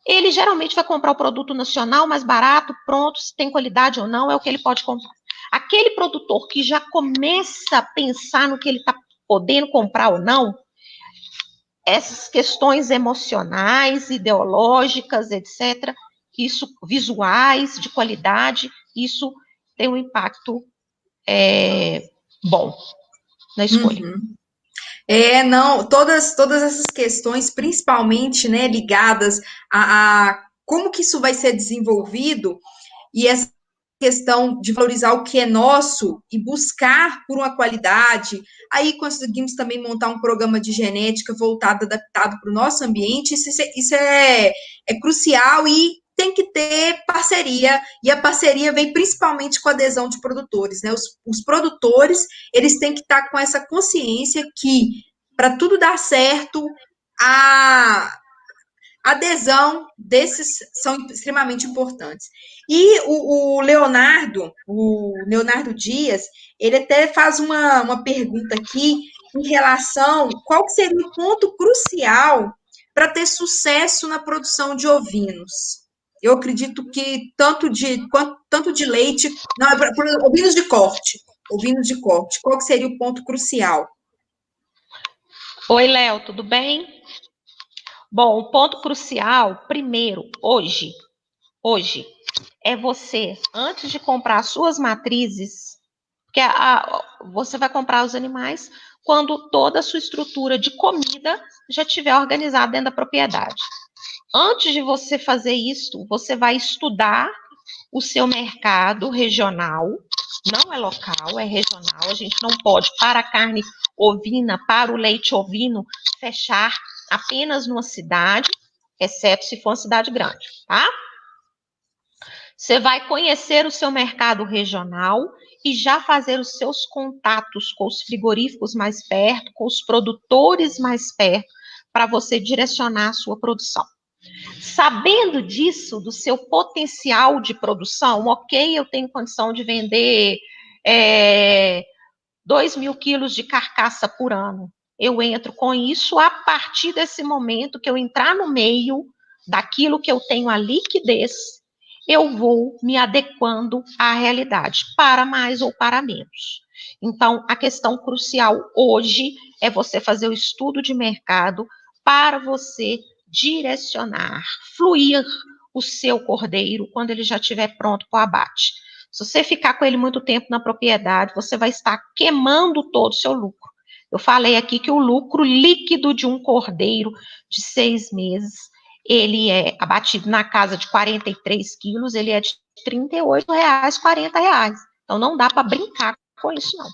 ele geralmente vai comprar o produto nacional mais barato, pronto, se tem qualidade ou não, é o que ele pode comprar. Aquele produtor que já começa a pensar no que ele está podendo comprar ou não, essas questões emocionais, ideológicas, etc., isso, visuais, de qualidade, isso tem um impacto bom na escolha. Uhum. Não, todas essas questões, principalmente, né, ligadas a como que isso vai ser desenvolvido, e essa questão de valorizar o que é nosso e buscar por uma qualidade, aí conseguimos também montar um programa de genética voltado, adaptado para o nosso ambiente, isso é crucial e tem que ter parceria, e a parceria vem principalmente com a adesão de produtores, né? Os produtores, eles têm que estar com essa consciência que, para tudo dar certo, a adesão desses são extremamente importantes. E o Leonardo Dias, ele até faz uma pergunta aqui em relação qual seria o ponto crucial para ter sucesso na produção de ovinos. Eu acredito que tanto de leite, não, ovinos de corte, qual que seria o ponto crucial? Oi, Léo, tudo bem? Bom, o ponto crucial, primeiro, hoje, é você, antes de comprar as suas matrizes, porque você vai comprar os animais quando toda a sua estrutura de comida já estiver organizada dentro da propriedade. Antes de você fazer isso, você vai estudar o seu mercado regional, não é local, é regional. A gente não pode, para a carne ovina, para o leite ovino, fechar apenas numa cidade, exceto se for uma cidade grande, tá? Você vai conhecer o seu mercado regional e já fazer os seus contatos com os frigoríficos mais perto, com os produtores mais perto, para você direcionar a sua produção. Sabendo disso, do seu potencial de produção, ok, eu tenho condição de vender 2.000 quilos de carcaça por ano. Eu entro com isso a partir desse momento que eu entrar no meio daquilo que eu tenho a liquidez, eu vou me adequando à realidade, para mais ou para menos. Então, a questão crucial hoje é você fazer o estudo de mercado para você direcionar, fluir o seu cordeiro quando ele já estiver pronto para o abate. Se você ficar com ele muito tempo na propriedade, você vai estar queimando todo o seu lucro. Eu falei aqui que o lucro líquido de um cordeiro de 6 meses, ele é abatido na casa de 43 quilos, ele é de R$38, R$40. Então, não dá para brincar com isso, não.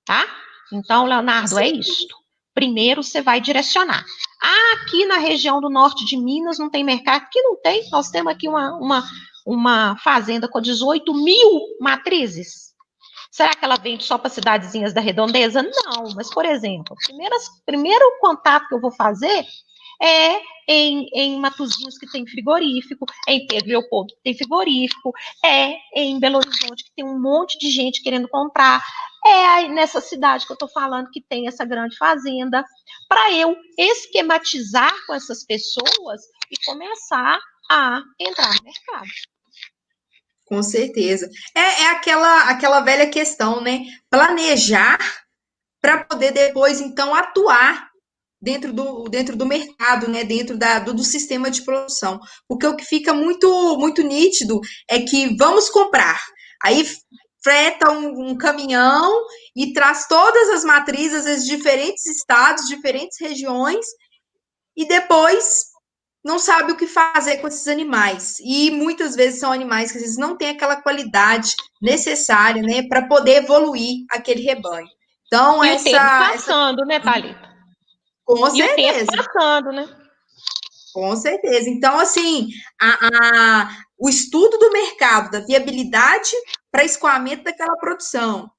Tá? Então, Leonardo, é isto. Primeiro, você vai direcionar. Aqui na região do norte de Minas não tem mercado? Aqui não tem. Nós temos aqui uma fazenda com 18 mil matrizes. Será que ela vende só para cidadezinhas da redondeza? Não, mas, por exemplo, o primeiro contato que eu vou fazer é em Matozinhos, que tem frigorífico, é em Pedro Leopoldo, que tem frigorífico, é em Belo Horizonte, que tem um monte de gente querendo comprar, é aí nessa cidade que eu estou falando, que tem essa grande fazenda, para eu esquematizar com essas pessoas e começar a entrar no mercado. Com certeza. É aquela velha questão, né? Planejar para poder depois, então, atuar dentro do mercado, né? Dentro do sistema de produção. Porque o que fica muito, muito nítido é que vamos comprar. Aí freta um caminhão e traz todas as matrizes dos diferentes estados, diferentes regiões, e depois não sabe o que fazer com esses animais. E muitas vezes são animais que às vezes não têm aquela qualidade necessária, né, para poder evoluir aquele rebanho. Então, e o tempo passando, né, Thalita? Com certeza. E o tempo passando, né? Com certeza. Então, assim, o estudo do mercado, da viabilidade para escoamento daquela produção,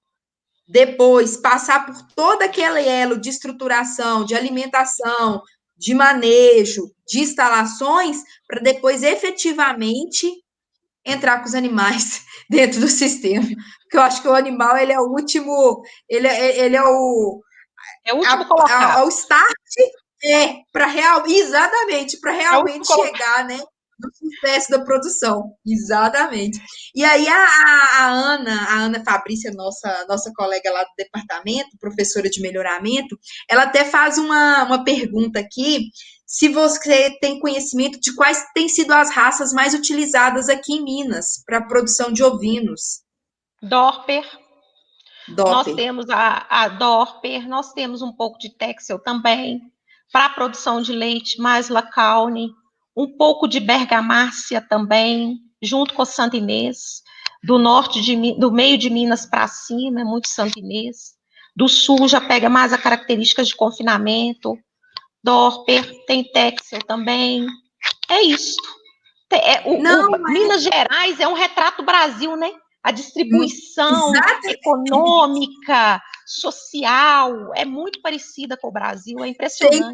depois passar por todo aquele elo de estruturação, de alimentação, de manejo, de instalações, para depois efetivamente entrar com os animais dentro do sistema. Porque eu acho que o animal, ele é o último, ele é o... É o último colocado. O start para exatamente, para realmente chegar, né, no sucesso da produção. Exatamente. E aí a Ana Fabrícia, nossa colega lá do departamento, professora de melhoramento, ela até faz uma pergunta aqui, se você tem conhecimento de quais têm sido as raças mais utilizadas aqui em Minas para a produção de ovinos. Dorper. Nós temos a Dorper, nós temos um pouco de Texel também, para a produção de leite, mais Lacaune, um pouco de Bergamácia também, junto com o Santo Inês, do meio de Minas para cima, é muito Santo Inês, do sul já pega mais as características de confinamento, Dorper, tem Texel também, é isso. Minas Gerais é um retrato Brasil, né? A distribuição econômica, social, é muito parecida com o Brasil, é impressionante.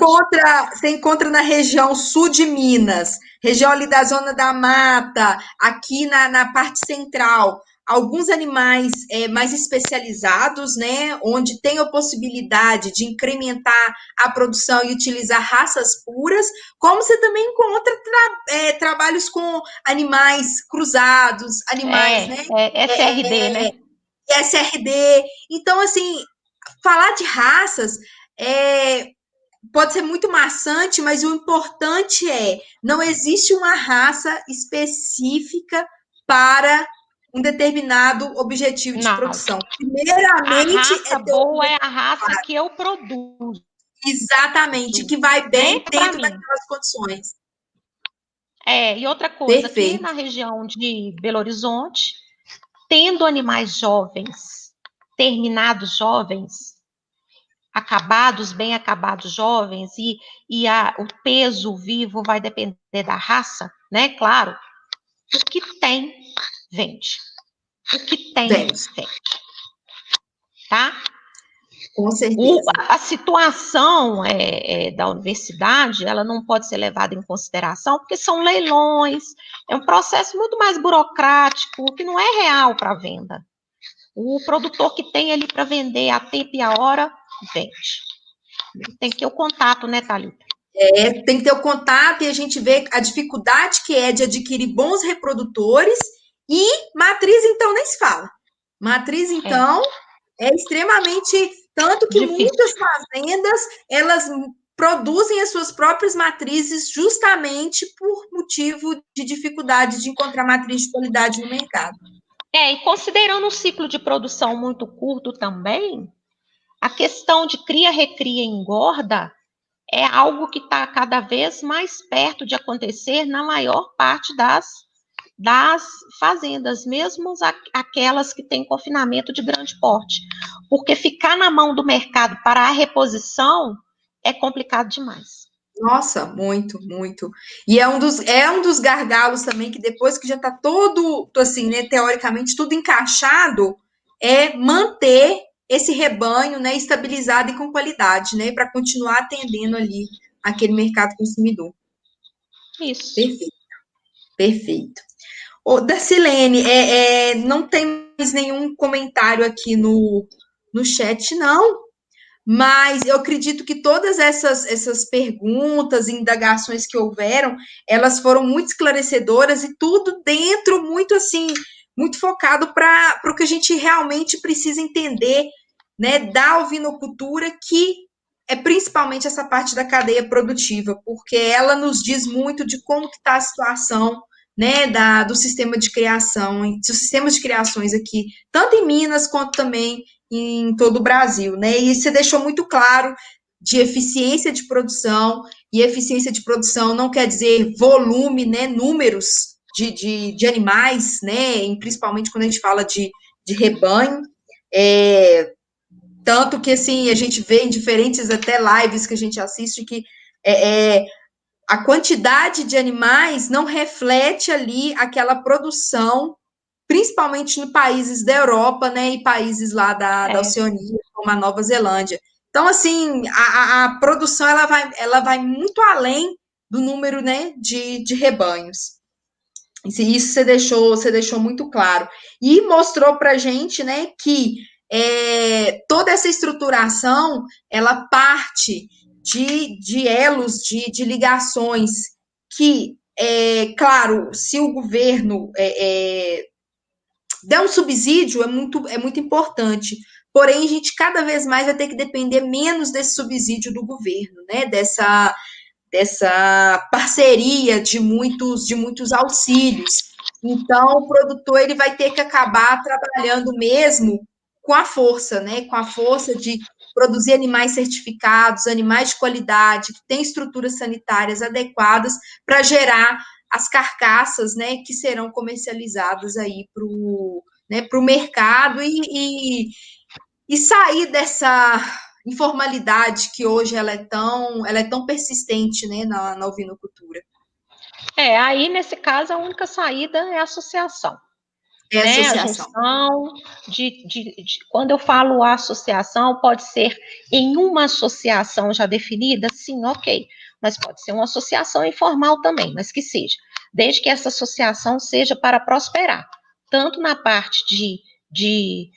Você encontra na região sul de Minas, região ali da Zona da Mata, aqui na parte central, alguns animais mais especializados, né, onde tem a possibilidade de incrementar a produção e utilizar raças puras, como você também encontra trabalhos com animais cruzados, animais, né? SRD, né? SRD. Então, assim, falar de raças pode ser muito maçante, mas o importante não existe uma raça específica para um determinado objetivo de produção. Primeiramente, a raça boa é a raça que eu produzo. Exatamente, que vai bem dentro daquelas condições. E outra coisa, aqui na região de Belo Horizonte, tendo animais jovens, terminados jovens, bem acabados jovens, e o peso vivo vai depender da raça, né? Claro, o que tem, vende. O que tem, vende. Tá? Com certeza. A situação da universidade, ela não pode ser levada em consideração, porque são leilões, é um processo muito mais burocrático, que não é real para venda. O produtor que tem ali para vender a tempo e a hora, vende. Tem que ter o contato, né, Thalita? Tem que ter o contato e a gente vê a dificuldade que é de adquirir bons reprodutores e matriz, então, nem se fala. Matriz, então, é extremamente... Tanto que muitas fazendas, elas produzem as suas próprias matrizes justamente por motivo de dificuldade de encontrar matriz de qualidade no mercado. E considerando um ciclo de produção muito curto também, a questão de cria, recria e engorda é algo que está cada vez mais perto de acontecer na maior parte das fazendas, mesmo aquelas que têm confinamento de grande porte. Porque ficar na mão do mercado para a reposição é complicado demais. Nossa, muito, muito. E é um dos gargalos também, que depois que já está todo, assim, né, teoricamente, tudo encaixado, é manter esse rebanho, né, estabilizado e com qualidade, né, para continuar atendendo ali aquele mercado consumidor. Isso. Perfeito, perfeito. Ô, Darcilene, não tem mais nenhum comentário aqui no chat, não. Mas eu acredito que todas essas perguntas e indagações que houveram, elas foram muito esclarecedoras e tudo dentro, muito assim, muito focado para o que a gente realmente precisa entender, né, da ovinocultura, que é principalmente essa parte da cadeia produtiva, porque ela nos diz muito de como que está a situação, né, do sistema de criação, dos sistemas de criações aqui, tanto em Minas quanto também em todo o Brasil, né? E você deixou muito claro de eficiência de produção, e eficiência de produção não quer dizer volume, né? Números de animais, né? Principalmente quando a gente fala de rebanho. Tanto que, assim, a gente vê em diferentes até lives que a gente assiste que a quantidade de animais não reflete ali aquela produção, principalmente em países da Europa, né, e países lá da Oceania, como a Nova Zelândia. Então, assim, a produção ela vai muito além do número, né, de rebanhos. Isso você deixou muito claro. E mostrou para a gente, né, que toda essa estruturação, ela parte de elos, de ligações que, claro, se o governo der um subsídio, é muito importante. Porém, a gente cada vez mais vai ter que depender menos desse subsídio do governo, né? Dessa parceria de muitos auxílios. Então, o produtor ele vai ter que acabar trabalhando mesmo com a força, né? Com a força de produzir animais certificados, animais de qualidade, que têm estruturas sanitárias adequadas para gerar as carcaças, né, que serão comercializadas aí para o mercado e sair dessa informalidade que hoje ela é tão persistente, né, na ovinocultura. Aí nesse caso a única saída é a associação. Né? A junção quando eu falo associação, pode ser em uma associação já definida, sim, ok, mas pode ser uma associação informal também, mas que seja, desde que essa associação seja para prosperar, tanto na parte de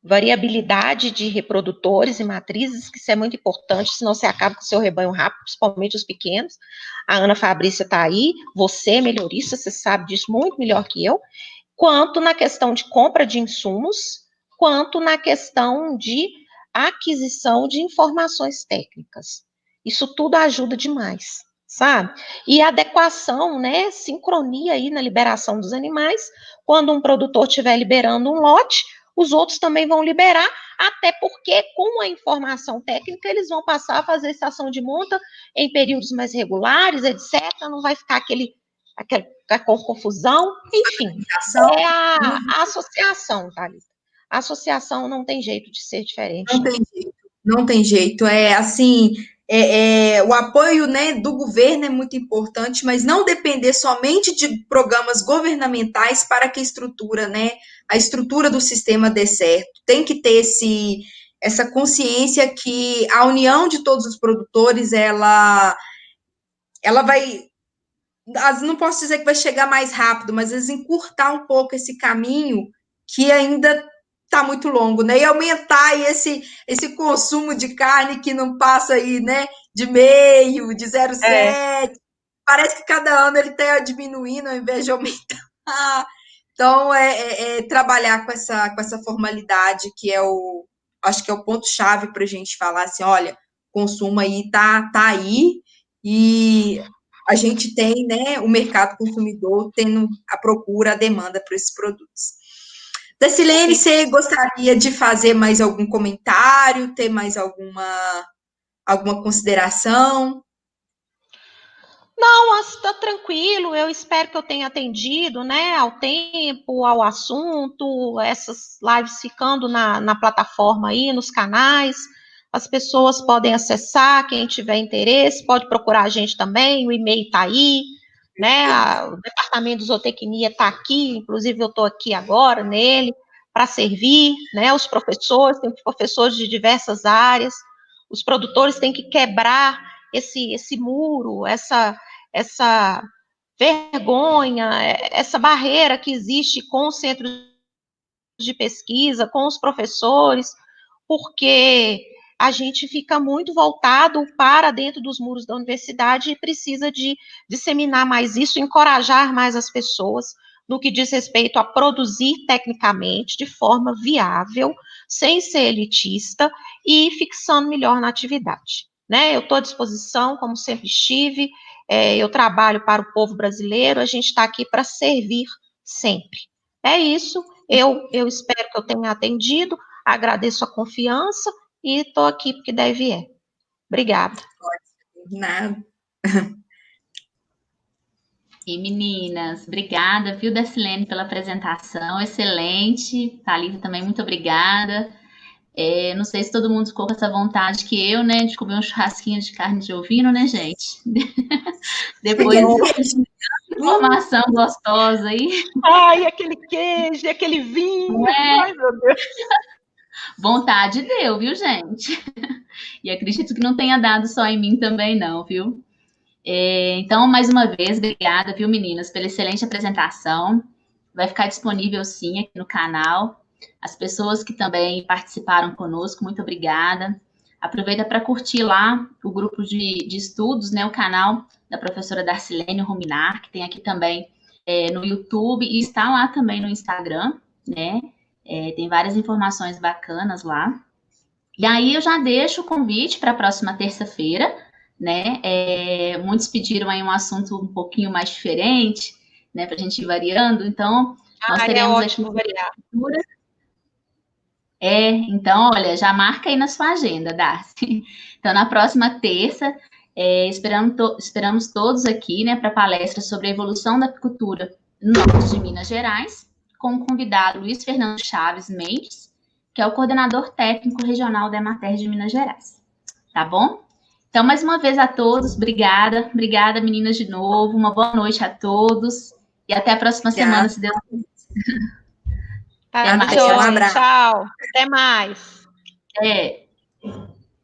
variabilidade de reprodutores e matrizes, que isso é muito importante, senão você acaba com o seu rebanho rápido, principalmente os pequenos. A Ana Fabrícia está aí, você é melhorista, você sabe disso muito melhor que eu, quanto na questão de compra de insumos, quanto na questão de aquisição de informações técnicas. Isso tudo ajuda demais, sabe? E adequação, né, sincronia aí na liberação dos animais, quando um produtor estiver liberando um lote, os outros também vão liberar, até porque com a informação técnica eles vão passar a fazer estação de monta em períodos mais regulares, etc. Não vai ficar aquela confusão, enfim. É a associação, Thalita. A associação não tem jeito de ser diferente. Não tem jeito. Assim, o apoio, né, do governo é muito importante, mas não depender somente de programas governamentais para que a estrutura do sistema dê certo. Tem que ter essa consciência que a união de todos os produtores, ela vai, não posso dizer que vai chegar mais rápido, mas às vezes encurtar um pouco esse caminho que ainda está muito longo, né? E aumentar aí esse consumo de carne que não passa aí, né? De meio, de 0,7. Parece que cada ano ele está diminuindo ao invés de aumentar. Então, trabalhar com essa formalidade que acho que é o ponto-chave para a gente falar assim, olha, consumo aí tá aí, e a gente tem, né, o mercado consumidor tendo a procura, a demanda por esses produtos. Dacilene, você gostaria de fazer mais algum comentário, ter mais alguma consideração? Não, está tranquilo. Eu espero que eu tenha atendido, né, ao tempo, ao assunto, essas lives ficando na plataforma aí, nos canais. As pessoas podem acessar, quem tiver interesse, pode procurar a gente também, o e-mail está aí, né? O departamento de zootecnia está aqui, inclusive eu estou aqui agora nele, para servir, né? Os professores, tem professores de diversas áreas, os produtores têm que quebrar esse muro, essa vergonha, essa barreira que existe com os centros de pesquisa, com os professores, porque a gente fica muito voltado para dentro dos muros da universidade e precisa de disseminar mais isso, encorajar mais as pessoas no que diz respeito a produzir tecnicamente, de forma viável, sem ser elitista e fixando melhor na atividade. Né? Eu estou à disposição, como sempre estive, eu trabalho para o povo brasileiro, a gente está aqui para servir sempre. É isso, eu espero que eu tenha atendido, agradeço a confiança e estou aqui porque deve é. Obrigada. Nada. E meninas, obrigada, viu, Dacilene, pela apresentação, excelente. Thalita também, muito obrigada. Não sei se todo mundo ficou com essa vontade que eu, né, de comer um churrasquinho de carne de ovino, né, gente? Depois dessa informação gostosa aí. Ai, aquele queijo, aquele vinho. Ai, meu Deus. Vontade deu, viu, gente? E acredito que não tenha dado só em mim também, não, viu? Então, mais uma vez, obrigada, viu, meninas, pela excelente apresentação. Vai ficar disponível, sim, aqui no canal. As pessoas que também participaram conosco, muito obrigada. Aproveita para curtir lá o grupo de estudos, né, o canal da professora Darcilene Ruminar, que tem aqui também no YouTube e está lá também no Instagram, né? Tem várias informações bacanas lá. E aí eu já deixo o convite para a próxima terça-feira, né? Muitos pediram aí um assunto um pouquinho mais diferente, né? Para a gente ir variando. Então, nós teremos ótimo variar. Então, olha, já marca aí na sua agenda, Darcy. Então, na próxima terça, esperamos todos aqui, né, para a palestra sobre a evolução da apicultura no norte de Minas Gerais, com o convidado Luiz Fernando Chaves Mendes, que é o coordenador técnico regional da Emater de Minas Gerais. Tá bom? Então, mais uma vez a todos, obrigada. Obrigada, meninas, de novo. Uma boa noite a todos. E até a próxima semana, se Deus quiser. Tá, um abraço. Tchau. Até mais.